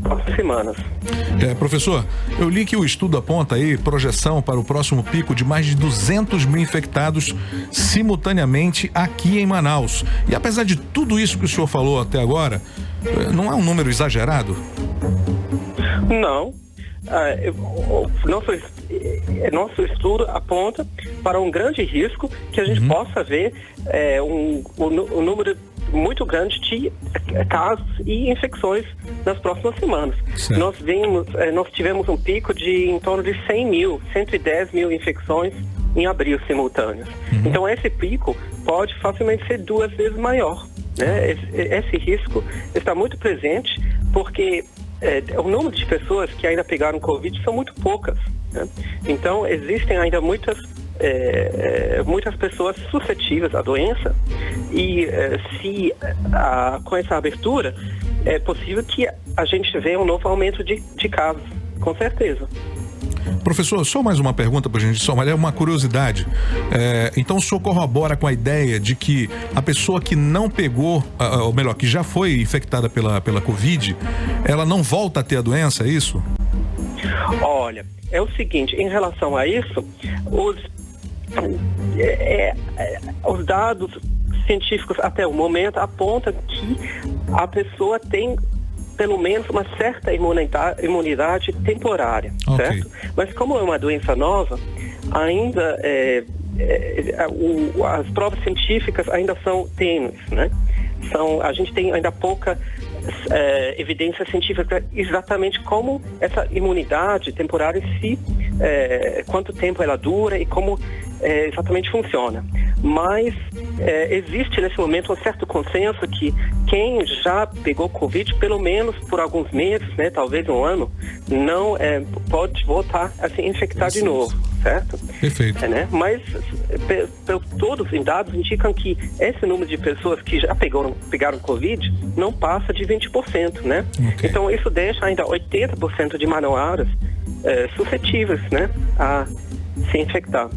[SPEAKER 11] próximas semanas.
[SPEAKER 4] Professor, eu li que o estudo aponta aí projeção para o próximo pico de mais de 200 mil infectados simultaneamente aqui em Manaus. E apesar de tudo isso que o senhor falou até agora, não é um número exagerado?
[SPEAKER 11] Não. Nosso estudo aponta para um grande risco que a gente possa ver um número muito grande de casos e infecções nas próximas semanas. Nós tivemos um pico de em torno de 110 mil infecções em abril simultâneos. Então esse pico pode facilmente ser 2 vezes maior, né? Esse risco está muito presente porque o número de pessoas que ainda pegaram Covid são muito poucas, né? Então, existem ainda muitas pessoas suscetíveis à doença e com essa abertura, é possível que a gente veja um novo aumento de casos, com certeza.
[SPEAKER 4] Professor, só mais uma pergunta para a gente somar, é uma curiosidade. Então o senhor corrobora com a ideia de que a pessoa que não pegou, ou melhor, que já foi infectada pela Covid, ela não volta a ter a doença, é isso?
[SPEAKER 11] Olha, é o seguinte, em relação a isso, os dados científicos até o momento apontam que a pessoa tem pelo menos uma certa imunidade temporária, certo? Mas como é uma doença nova, ainda as provas científicas ainda são tênues, né? A gente tem ainda pouca evidência científica exatamente como essa imunidade temporária quanto tempo ela dura e como exatamente funciona. Mas existe nesse momento um certo consenso que quem já pegou Covid, pelo menos por alguns meses, né, talvez um ano, não pode voltar a se infectar de novo, certo?
[SPEAKER 4] Perfeito.
[SPEAKER 11] Né? Mas todos os dados indicam que esse número de pessoas que já pegaram Covid não passa de 20%, né? Então isso deixa ainda 80% de manauaras suscetíveis, né, a se infectar.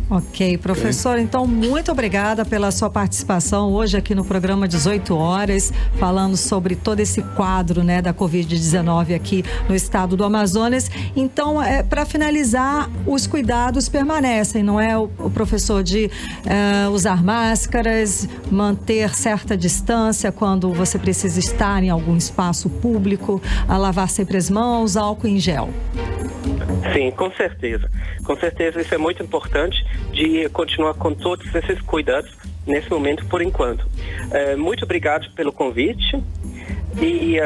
[SPEAKER 3] Ok, professor, então muito obrigada pela sua participação hoje aqui no programa 18 horas, falando sobre todo esse quadro, né, da Covid-19 aqui no estado do Amazonas. Então, para finalizar, os cuidados permanecem, não é, o professor, de usar máscaras, manter certa distância quando você precisa estar em algum espaço público, a lavar sempre as mãos, álcool em gel.
[SPEAKER 11] Sim, com certeza. Com certeza isso é muito importante de continuar com todos esses cuidados nesse momento por enquanto. Muito obrigado pelo convite e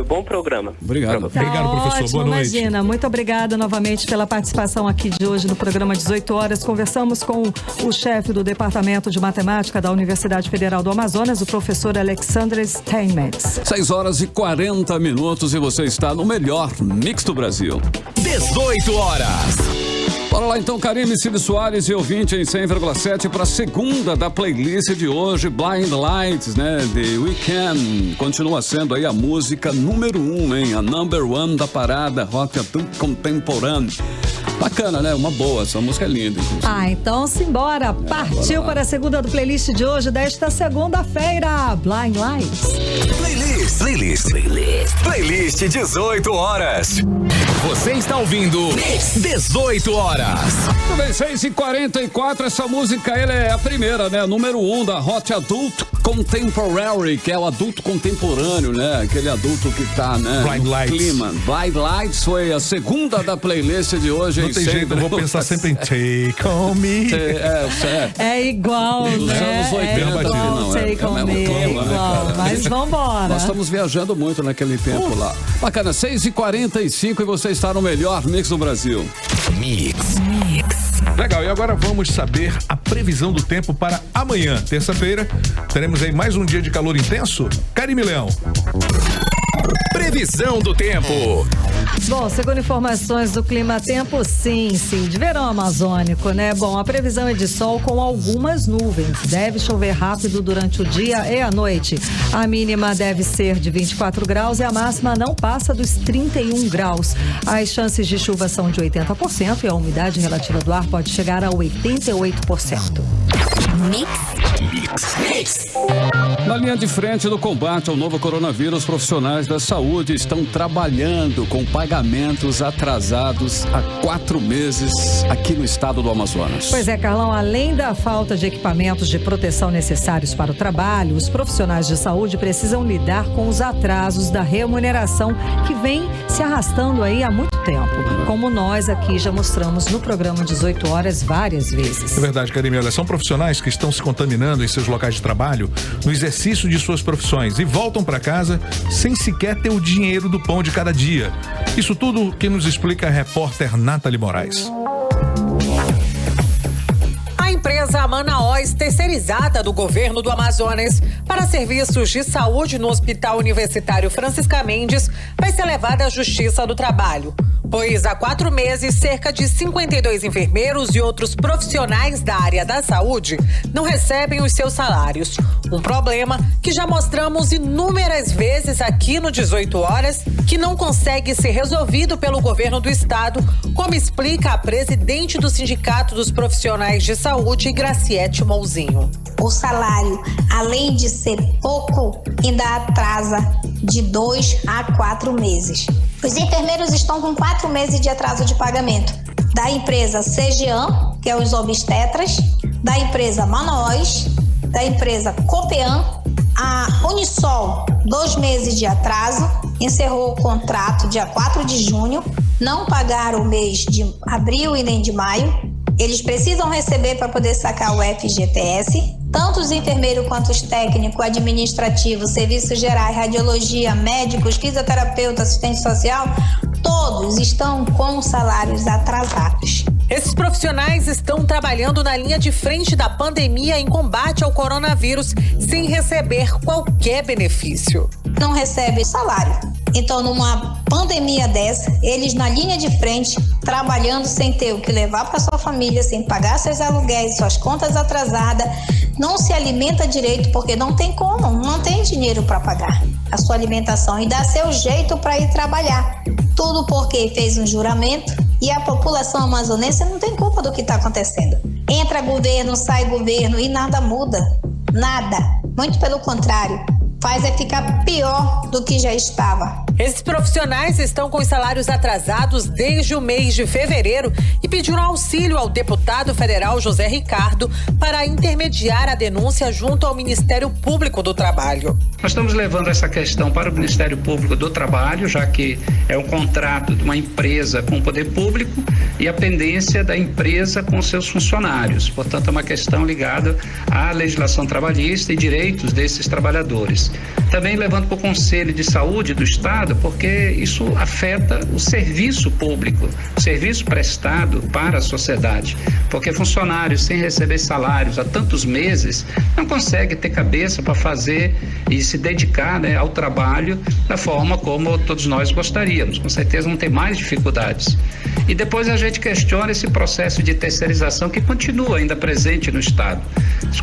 [SPEAKER 11] bom programa.
[SPEAKER 2] Obrigado.
[SPEAKER 4] Obrigado, professor.
[SPEAKER 3] Ótimo,
[SPEAKER 4] boa noite.
[SPEAKER 3] Imagina. Muito obrigada novamente pela participação aqui de hoje no programa 18 horas. Conversamos com o chefe do Departamento de Matemática da Universidade Federal do Amazonas, o professor Alexandre Steinmetz.
[SPEAKER 2] 6 horas e 40 minutos e você está no melhor mix do Brasil.
[SPEAKER 1] 18 horas.
[SPEAKER 2] Bora lá então, Karime Cílio Soares e ouvinte em 100,7 para a segunda da playlist de hoje, Blind Lights, né? The Weeknd. Continua sendo aí a música número 1, hein? A number 1 da parada rock contemporâneo. Bacana, né? Uma boa, essa música é linda. Inclusive.
[SPEAKER 3] Então simbora. Partiu para a segunda do playlist de hoje, desta segunda-feira, Blind Lights.
[SPEAKER 1] Playlist 18 horas. Você está ouvindo 18 horas.
[SPEAKER 2] Tudo bem, 6h44, essa música, ela é a primeira, né? Número 1 da Hot Adult Contemporary, que é o adulto contemporâneo, né? Aquele adulto que tá, né?
[SPEAKER 4] Blind Lights.
[SPEAKER 2] Clima. Blind Lights foi a segunda da playlist de hoje.
[SPEAKER 4] Não tem jeito, eu vou pensar sempre em Take On Me.
[SPEAKER 3] É igual,
[SPEAKER 2] dos
[SPEAKER 3] né?
[SPEAKER 2] anos 80,
[SPEAKER 3] não, Take On Me, é igual, mas vambora.
[SPEAKER 2] Nós estamos viajando muito naquele tempo lá. Bacana, 6h45 e você está no melhor mix do Brasil.
[SPEAKER 1] Mix.
[SPEAKER 4] Legal, e agora vamos saber a previsão do tempo para amanhã, terça-feira. Teremos aí mais um dia de calor intenso? Karime Leão.
[SPEAKER 1] Previsão do tempo.
[SPEAKER 3] Bom, segundo informações do Clima Tempo, sim, de verão amazônico, né? Bom, a previsão é de sol com algumas nuvens. Deve chover rápido durante o dia e a noite. A mínima deve ser de 24 graus e a máxima não passa dos 31 graus. As chances de chuva são de 80% e a umidade relativa do ar pode chegar a 88%.
[SPEAKER 1] Mix.
[SPEAKER 2] Na linha de frente do combate ao novo coronavírus, profissionais da saúde estão trabalhando com pagamentos atrasados há 4 meses aqui no estado do Amazonas.
[SPEAKER 3] Pois é, Carlão, além da falta de equipamentos de proteção necessários para o trabalho, os profissionais de saúde precisam lidar com os atrasos da remuneração que vem se arrastando aí há muito tempo, como nós aqui já mostramos no programa 18 horas várias vezes.
[SPEAKER 4] É verdade, Karime, olha, são profissionais que estão se contaminando em seus locais de trabalho no exercício de suas profissões e voltam para casa sem sequer ter o dinheiro do pão de cada dia. Isso tudo que nos explica a repórter Nathalie Moraes.
[SPEAKER 12] A empresa Amana Oil Manaus, terceirizada do governo do Amazonas para serviços de saúde no Hospital Universitário Francisca Mendes, vai ser levada à Justiça do Trabalho. Pois há 4 meses, cerca de 52 enfermeiros e outros profissionais da área da saúde não recebem os seus salários. Um problema que já mostramos inúmeras vezes aqui no 18 Horas, que não consegue ser resolvido pelo governo do estado, como explica a presidente do Sindicato dos Profissionais de Saúde, Graciete Mouzinho.
[SPEAKER 13] O salário, além de ser pouco, ainda atrasa de 2 a 4 meses. Os enfermeiros estão com 4 meses de atraso de pagamento. Da empresa CGAM, que é os obstetras, da empresa Manaus, da empresa Copean, a Unisol, 2 meses de atraso, encerrou o contrato dia 4 de junho, não pagaram o mês de abril e nem de maio. Eles precisam receber para poder sacar o FGTS. Tanto os enfermeiros quanto os técnicos, administrativos, serviços gerais, radiologia, médicos, fisioterapeutas, assistente social, todos estão com salários atrasados.
[SPEAKER 12] Esses profissionais estão trabalhando na linha de frente da pandemia em combate ao coronavírus sem receber qualquer benefício.
[SPEAKER 13] Não recebe salário. Então, numa pandemia dessa, eles na linha de frente, trabalhando sem ter o que levar para sua família, sem pagar seus aluguéis, suas contas atrasadas, não se alimenta direito porque não tem como, não tem dinheiro para pagar a sua alimentação e dá seu jeito para ir trabalhar. Tudo porque fez um juramento e a população amazonense não tem culpa do que está acontecendo. Entra governo, sai governo e nada muda. Nada. Muito pelo contrário. Faz é ficar pior do que já estava.
[SPEAKER 12] Esses profissionais estão com os salários atrasados desde o mês de fevereiro e pediram auxílio ao deputado federal José Ricardo para intermediar a denúncia junto ao Ministério Público do Trabalho.
[SPEAKER 14] Nós estamos levando essa questão para o Ministério Público do Trabalho, já que é um contrato de uma empresa com o poder público e a pendência da empresa com seus funcionários. Portanto, é uma questão ligada à legislação trabalhista e direitos desses trabalhadores. Também levando para o Conselho de Saúde do Estado, porque isso afeta o serviço público, o serviço prestado para a sociedade. Porque funcionários sem receber salários há tantos meses não conseguem ter cabeça para fazer e se dedicar, né, ao trabalho da forma como todos nós gostaríamos. Com certeza vão ter mais dificuldades. E depois a gente questiona esse processo de terceirização que continua ainda presente no Estado.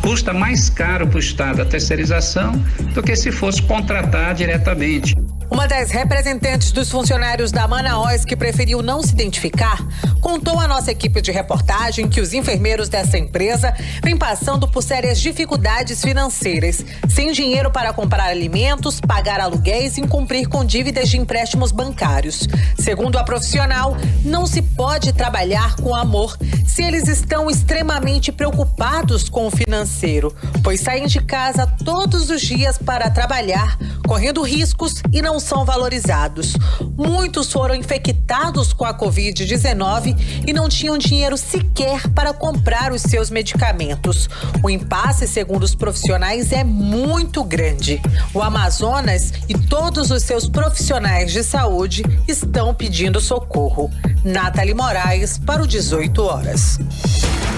[SPEAKER 14] Custa mais caro para o Estado a terceirização do que se fosse contratar diretamente.
[SPEAKER 12] Uma das representantes dos funcionários da Manaus, que preferiu não se identificar, contou à nossa equipe de reportagem que os enfermeiros dessa empresa vêm passando por sérias dificuldades financeiras, sem dinheiro para comprar alimentos, pagar aluguéis e cumprir com dívidas de empréstimos bancários. Segundo a profissional, não se pode trabalhar com amor se eles estão extremamente preocupados com o financeiro, pois saem de casa todos os dias para trabalhar, correndo riscos e não são valorizados. Muitos foram infectados com a Covid-19 e não tinham dinheiro sequer para comprar os seus medicamentos. O impasse, segundo os profissionais, é muito grande. O Amazonas e todos os seus profissionais de saúde estão pedindo socorro. Nathalie Moraes para o 18 Horas.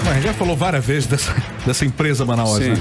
[SPEAKER 4] Mas já falou várias vezes dessa empresa Manaus, né?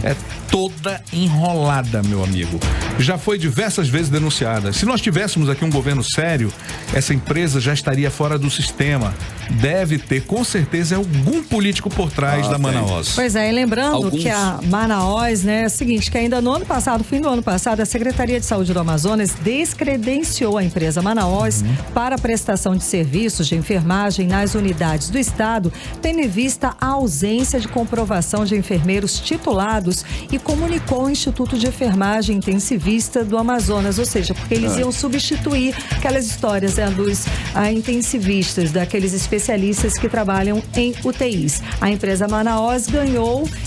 [SPEAKER 4] É toda enrolada, meu amigo. Já foi diversas vezes denunciada. Se nós tivéssemos aqui um governo sério, essa empresa já estaria fora do sistema. Deve ter, com certeza, algum político por trás da Manaus.
[SPEAKER 3] Pois é, e lembrando que a Manaus, né, é o seguinte, que ainda no ano passado, fim do ano passado, a Secretaria de Saúde do Amazonas descredenciou a empresa Manaus para a prestação de serviços de enfermagem nas unidades do estado, tendo em vista a ausência de comprovação de enfermeiros titulados e comunicou ao Instituto de Enfermagem Intensivista do Amazonas, ou seja, porque eles iam substituir aquelas histórias dos intensivistas, daqueles especialistas que trabalham em UTIs. A empresa Manaus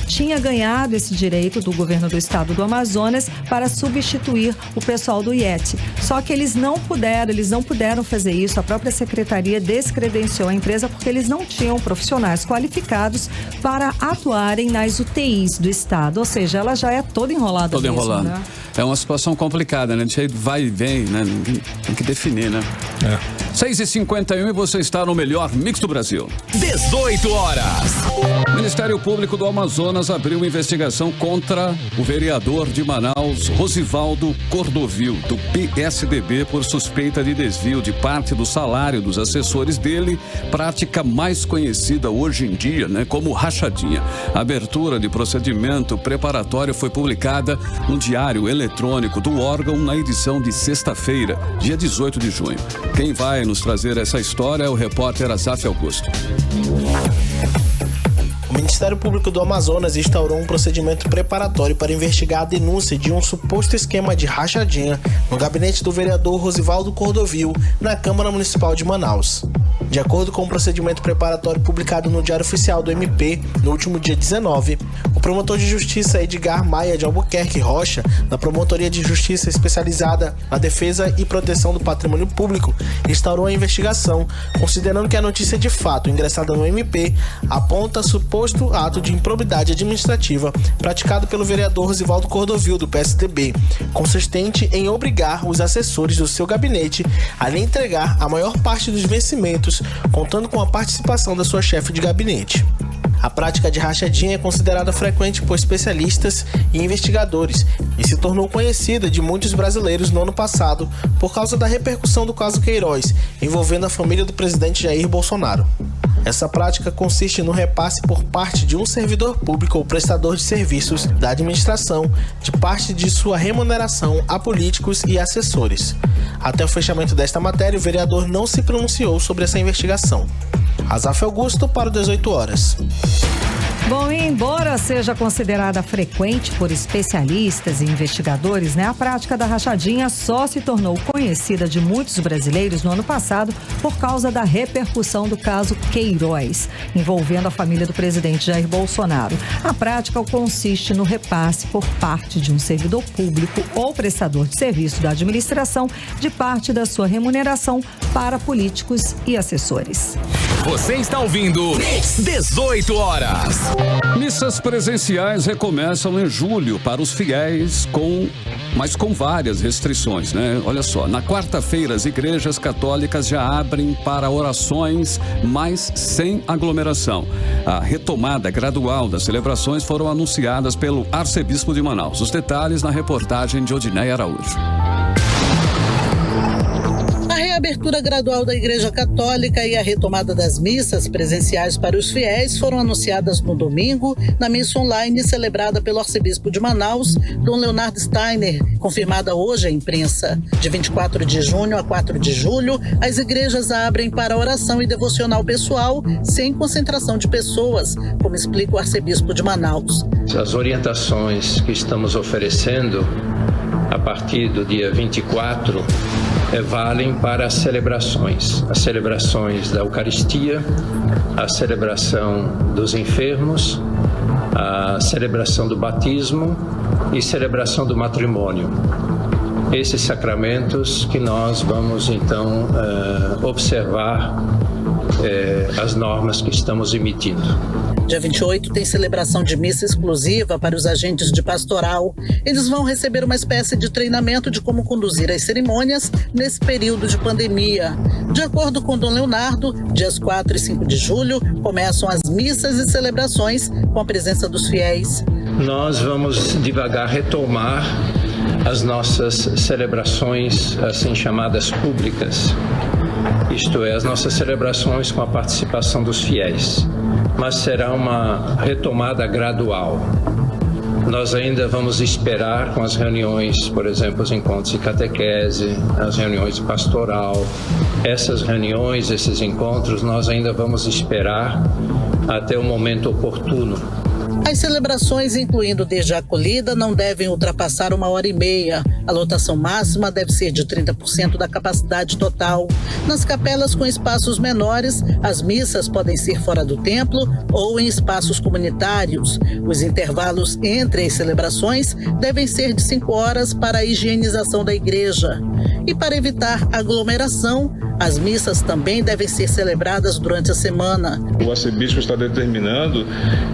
[SPEAKER 3] tinha ganhado esse direito do governo do estado do Amazonas para substituir o pessoal do IET. Só que eles não puderam fazer isso. A própria secretaria descredenciou a empresa porque eles não tinham profissionais qualificados para atuarem nas UTIs do estado. Ou seja, ela já é toda enrolada
[SPEAKER 2] Toda
[SPEAKER 3] mesmo,
[SPEAKER 2] enrolada.
[SPEAKER 3] né?
[SPEAKER 2] É uma situação complicada, né? A gente vai e vem, né? Tem que definir, né? 6h51 e você está no melhor mix do Brasil.
[SPEAKER 1] 18 horas.
[SPEAKER 2] O Ministério Público do Amazonas abriu investigação contra o vereador de Manaus, Rosivaldo Cordovil, do PSDB, por suspeita de desvio de parte do salário dos assessores dele, prática mais conhecida hoje em dia, como rachadinha. A abertura de procedimento preparatório foi publicada no Diário Eletrônico do órgão na edição de sexta-feira, dia 18 de junho. Quem vai nos trazer essa história é o repórter Azaf Augusto.
[SPEAKER 5] O Ministério Público do Amazonas instaurou um procedimento preparatório para investigar a denúncia de um suposto esquema de rachadinha no gabinete do vereador Rosivaldo Cordovil, na Câmara Municipal de Manaus. De acordo com o procedimento preparatório publicado no Diário Oficial do MP, no último dia 19, o promotor de justiça Edgar Maia de Albuquerque Rocha, da Promotoria de Justiça especializada na defesa e proteção do patrimônio público, instaurou a investigação, considerando que a notícia de fato ingressada no MP aponta suposto ato de improbidade administrativa praticado pelo vereador Rosivaldo Cordovil, do PSDB, consistente em obrigar os assessores do seu gabinete a lhe entregar a maior parte dos vencimentos, contando com a participação da sua chefe de gabinete. A prática de rachadinha é considerada frequente por especialistas e investigadores e se tornou conhecida de muitos brasileiros no ano passado por causa da repercussão do caso Queiroz, envolvendo a família do presidente Jair Bolsonaro. Essa prática consiste no repasse por parte de um servidor público ou prestador de serviços da administração de parte de sua remuneração a políticos e assessores. Até o fechamento desta matéria, o vereador não se pronunciou sobre essa investigação. Azaf Augusto para 18 horas.
[SPEAKER 3] Bom, embora seja considerada frequente por especialistas e investigadores, a prática da rachadinha só se tornou conhecida de muitos brasileiros no ano passado por causa da repercussão do caso Queiroz, envolvendo a família do presidente Jair Bolsonaro. A prática consiste no repasse por parte de um servidor público ou prestador de serviço da administração de parte da sua remuneração para políticos e assessores.
[SPEAKER 1] Você está ouvindo 18 horas.
[SPEAKER 2] Missas presenciais recomeçam em julho para os fiéis, mas com várias restrições, Olha só, na quarta-feira as igrejas católicas já abrem para orações, mas sem aglomeração. A retomada gradual das celebrações foram anunciadas pelo arcebispo de Manaus. Os detalhes na reportagem de Odineia Araújo.
[SPEAKER 9] A reabertura gradual da Igreja Católica e a retomada das missas presenciais para os fiéis foram anunciadas no domingo na missa online celebrada pelo arcebispo de Manaus, Dom Leonardo Steiner, confirmada hoje à imprensa. De 24 de junho a 4 de julho, as igrejas abrem para oração e devocional pessoal, sem concentração de pessoas, como explica o arcebispo de Manaus.
[SPEAKER 14] As orientações que estamos oferecendo a partir do dia 24 valem para as celebrações da Eucaristia, a celebração dos enfermos, a celebração do batismo e celebração do matrimônio. Esses sacramentos que nós vamos então observar as normas que estamos emitindo.
[SPEAKER 9] Dia 28 tem celebração de missa exclusiva para os agentes de pastoral. Eles vão receber uma espécie de treinamento de como conduzir as cerimônias nesse período de pandemia. De acordo com Dom Leonardo, dias 4 e 5 de julho começam as missas e celebrações com a presença dos fiéis.
[SPEAKER 14] Nós vamos devagar retomar as nossas celebrações assim chamadas públicas, isto é, as nossas celebrações com a participação dos fiéis, mas será uma retomada gradual. Nós ainda vamos esperar com as reuniões, por exemplo, os encontros de catequese, as reuniões de pastoral. Essas reuniões, esses encontros, nós ainda vamos esperar até o momento oportuno.
[SPEAKER 9] As celebrações, incluindo desde a acolhida, não devem ultrapassar 1h30. A lotação máxima deve ser de 30% da capacidade total. Nas capelas com espaços menores, as missas podem ser fora do templo ou em espaços comunitários. Os intervalos entre as celebrações devem ser de 5 horas para a higienização da igreja. E para evitar aglomeração, As missas também devem ser celebradas durante a semana.
[SPEAKER 15] O arcebispo está determinando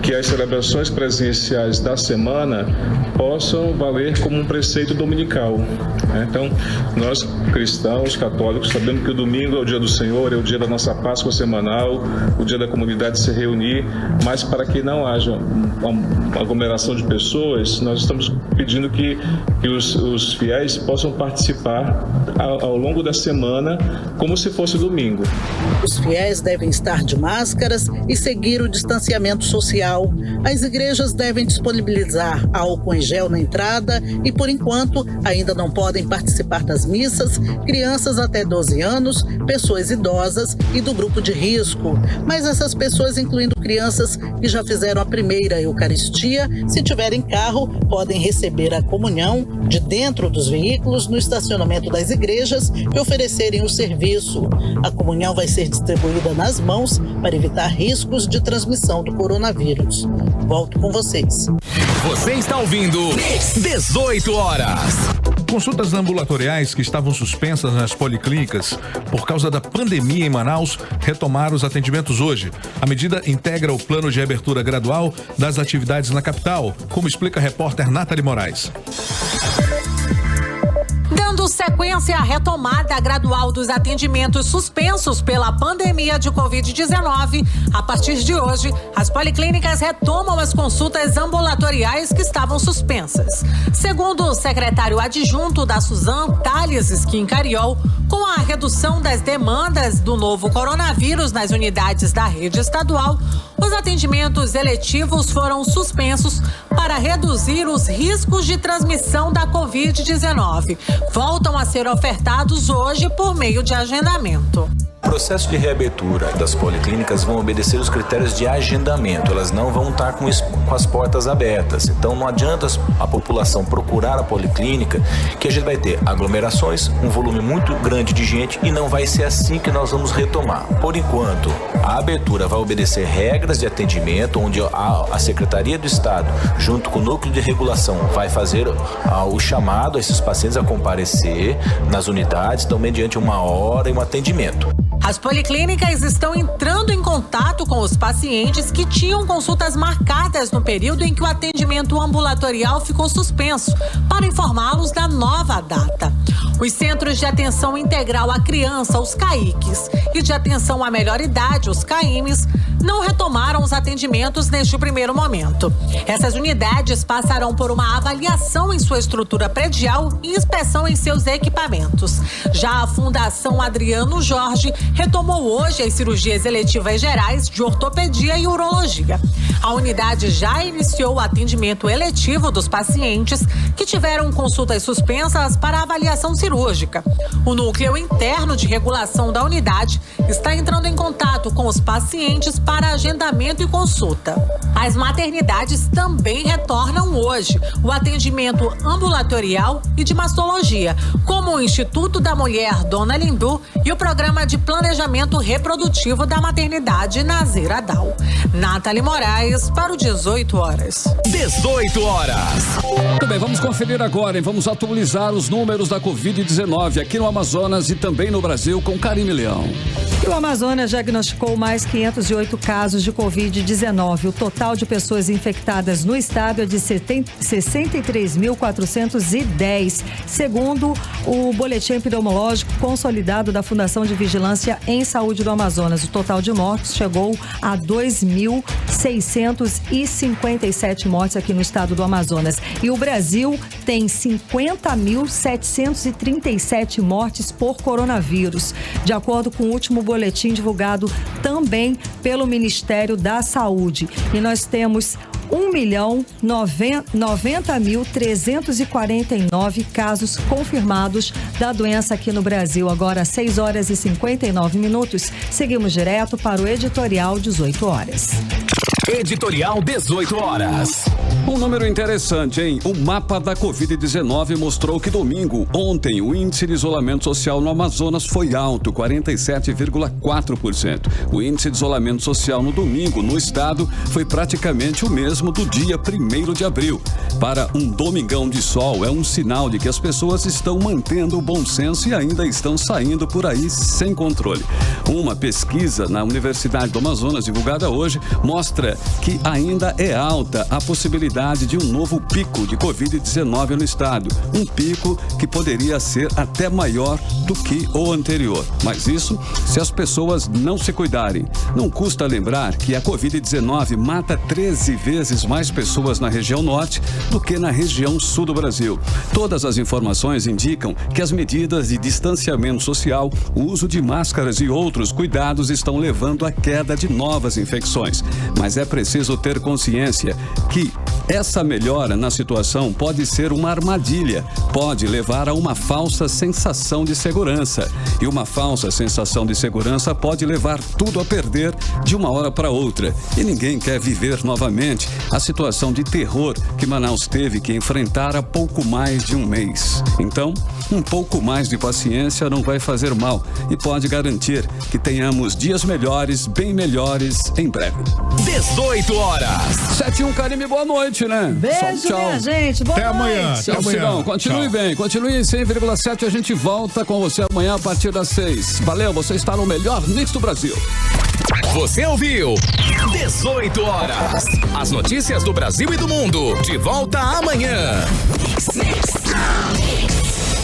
[SPEAKER 15] que as celebrações presenciais da semana possam valer como um preceito dominical. Então, nós cristãos, católicos, sabemos que o domingo é o dia do Senhor, é o dia da nossa Páscoa semanal, o dia da comunidade se reunir, mas para que não haja uma aglomeração de pessoas, nós estamos pedindo que os fiéis possam participar ao longo da semana como se fosse domingo.
[SPEAKER 9] Os fiéis devem estar de máscaras e seguir o distanciamento social. As igrejas devem disponibilizar álcool em gel na entrada e, por enquanto, ainda não podem participar das missas crianças até 12 anos, pessoas idosas e do grupo de risco. Mas essas pessoas, incluindo crianças que já fizeram a primeira Eucaristia, se tiverem carro, podem receber a comunhão de dentro dos veículos no estacionamento das igrejas e oferecerem o serviço. A comunhão vai ser distribuída nas mãos para evitar riscos de transmissão do coronavírus. Volto com vocês.
[SPEAKER 1] Você está ouvindo 18 horas.
[SPEAKER 4] Consultas ambulatoriais que estavam suspensas nas policlínicas por causa da pandemia em Manaus retomaram os atendimentos hoje. A medida integra o plano de abertura gradual das atividades na capital, como explica a repórter Nathalie Moraes.
[SPEAKER 12] Dando sequência à retomada gradual dos atendimentos suspensos pela pandemia de Covid-19, a partir de hoje, as policlínicas retomam as consultas ambulatoriais que estavam suspensas. Segundo o secretário adjunto da Suzam, Thales Schincariol, com a redução das demandas do novo coronavírus nas unidades da rede estadual, os atendimentos eletivos foram suspensos para reduzir os riscos de transmissão da Covid-19. Voltam a ser ofertados hoje por meio de agendamento.
[SPEAKER 16] O processo de reabertura das policlínicas vão obedecer os critérios de agendamento. Elas não vão estar com as portas abertas. Então não adianta a população procurar a policlínica, que a gente vai ter aglomerações, um volume muito grande de gente, e não vai ser assim que nós vamos retomar. Por enquanto, a abertura vai obedecer regras de atendimento, onde a Secretaria do Estado, junto com o Núcleo de Regulação, vai fazer o chamado a esses pacientes a comparecer nas unidades, então mediante uma hora e um atendimento.
[SPEAKER 12] As policlínicas estão entrando em contato com os pacientes que tinham consultas marcadas no período em que o atendimento ambulatorial ficou suspenso, para informá-los da nova data. Os Centros de Atenção Integral à Criança, os CAICs, e de Atenção à Melhor Idade, os CAIMs, não retomaram os atendimentos neste primeiro momento. Essas unidades passarão por uma avaliação em sua estrutura predial e inspeção em seus equipamentos. Já a Fundação Adriano Jorge retomou hoje as cirurgias eletivas gerais de ortopedia e urologia. A unidade já iniciou o atendimento eletivo dos pacientes que tiveram consultas suspensas para avaliação cirúrgica. O núcleo interno de regulação da unidade está entrando em contato com os pacientes para agendamento e consulta. As maternidades também retornam hoje o atendimento ambulatorial e de mastologia, como o Instituto da Mulher Dona Lindu e o Programa de Planejamento Reprodutivo da Maternidade Nazir Adal. Nathalie Moraes para o 18 horas.
[SPEAKER 1] 18 horas.
[SPEAKER 2] Muito bem, vamos conferir agora, hein? Vamos atualizar os números da Covid-19 aqui no Amazonas e também no Brasil com Karime Leão.
[SPEAKER 3] O Amazonas diagnosticou mais 508 casos de Covid-19. O total de pessoas infectadas no estado é de 63.410, segundo o boletim epidemiológico consolidado da Fundação de Vigilância em Saúde do Amazonas. O total de mortos chegou a 2.657 mortes aqui no estado do Amazonas. E o Brasil tem 50.737 mortes por coronavírus, de acordo com o último boletim divulgado também pelo Ministério da Saúde. E nós temos 1.090.349 casos confirmados da doença aqui no Brasil. Agora, 6 horas e 59 minutos. Seguimos direto para o editorial 18 horas.
[SPEAKER 1] Editorial 18 horas.
[SPEAKER 2] Um número interessante, hein? O mapa da Covid-19 mostrou que ontem, o índice de isolamento social no Amazonas foi alto, 47,4%. O índice de isolamento social no domingo, no estado, foi praticamente o mesmo do dia 1º de abril. Para um domingão de sol, é um sinal de que as pessoas estão mantendo o bom senso e ainda estão saindo por aí sem controle. Uma pesquisa na Universidade do Amazonas, divulgada hoje, mostra que ainda é alta a possibilidade de um novo pico de Covid-19 no estado. Um pico que poderia ser até maior do que o anterior. Mas isso se as pessoas não se cuidarem. Não custa lembrar que a Covid-19 mata 13 vezes mais pessoas na região norte do que na região sul do Brasil. Todas as informações indicam que as medidas de distanciamento social, o uso de máscaras e outros cuidados estão levando à queda de novas infecções. Mas é preciso ter consciência que essa melhora na situação pode ser uma armadilha, pode levar a uma falsa sensação de segurança. E uma falsa sensação de segurança pode levar tudo a perder de uma hora para outra. E ninguém quer viver novamente a situação de terror que Manaus teve que enfrentar há pouco mais de um mês. Então, um pouco mais de paciência não vai fazer mal e pode garantir que tenhamos dias melhores, bem melhores em breve.
[SPEAKER 1] 18 horas.
[SPEAKER 2] 7-1, Karime, boa noite, né?
[SPEAKER 3] Beijo,
[SPEAKER 2] tchau.
[SPEAKER 3] minha gente. Boa
[SPEAKER 4] Até
[SPEAKER 3] noite.
[SPEAKER 4] amanhã.
[SPEAKER 2] Tchau, Sidão. Continue bem. Continue em 100,7. A gente volta com você amanhã a partir das 6. Valeu, você está no melhor mix do Brasil.
[SPEAKER 1] Você ouviu 18 horas. As notícias do Brasil e do mundo. De volta amanhã. Mix.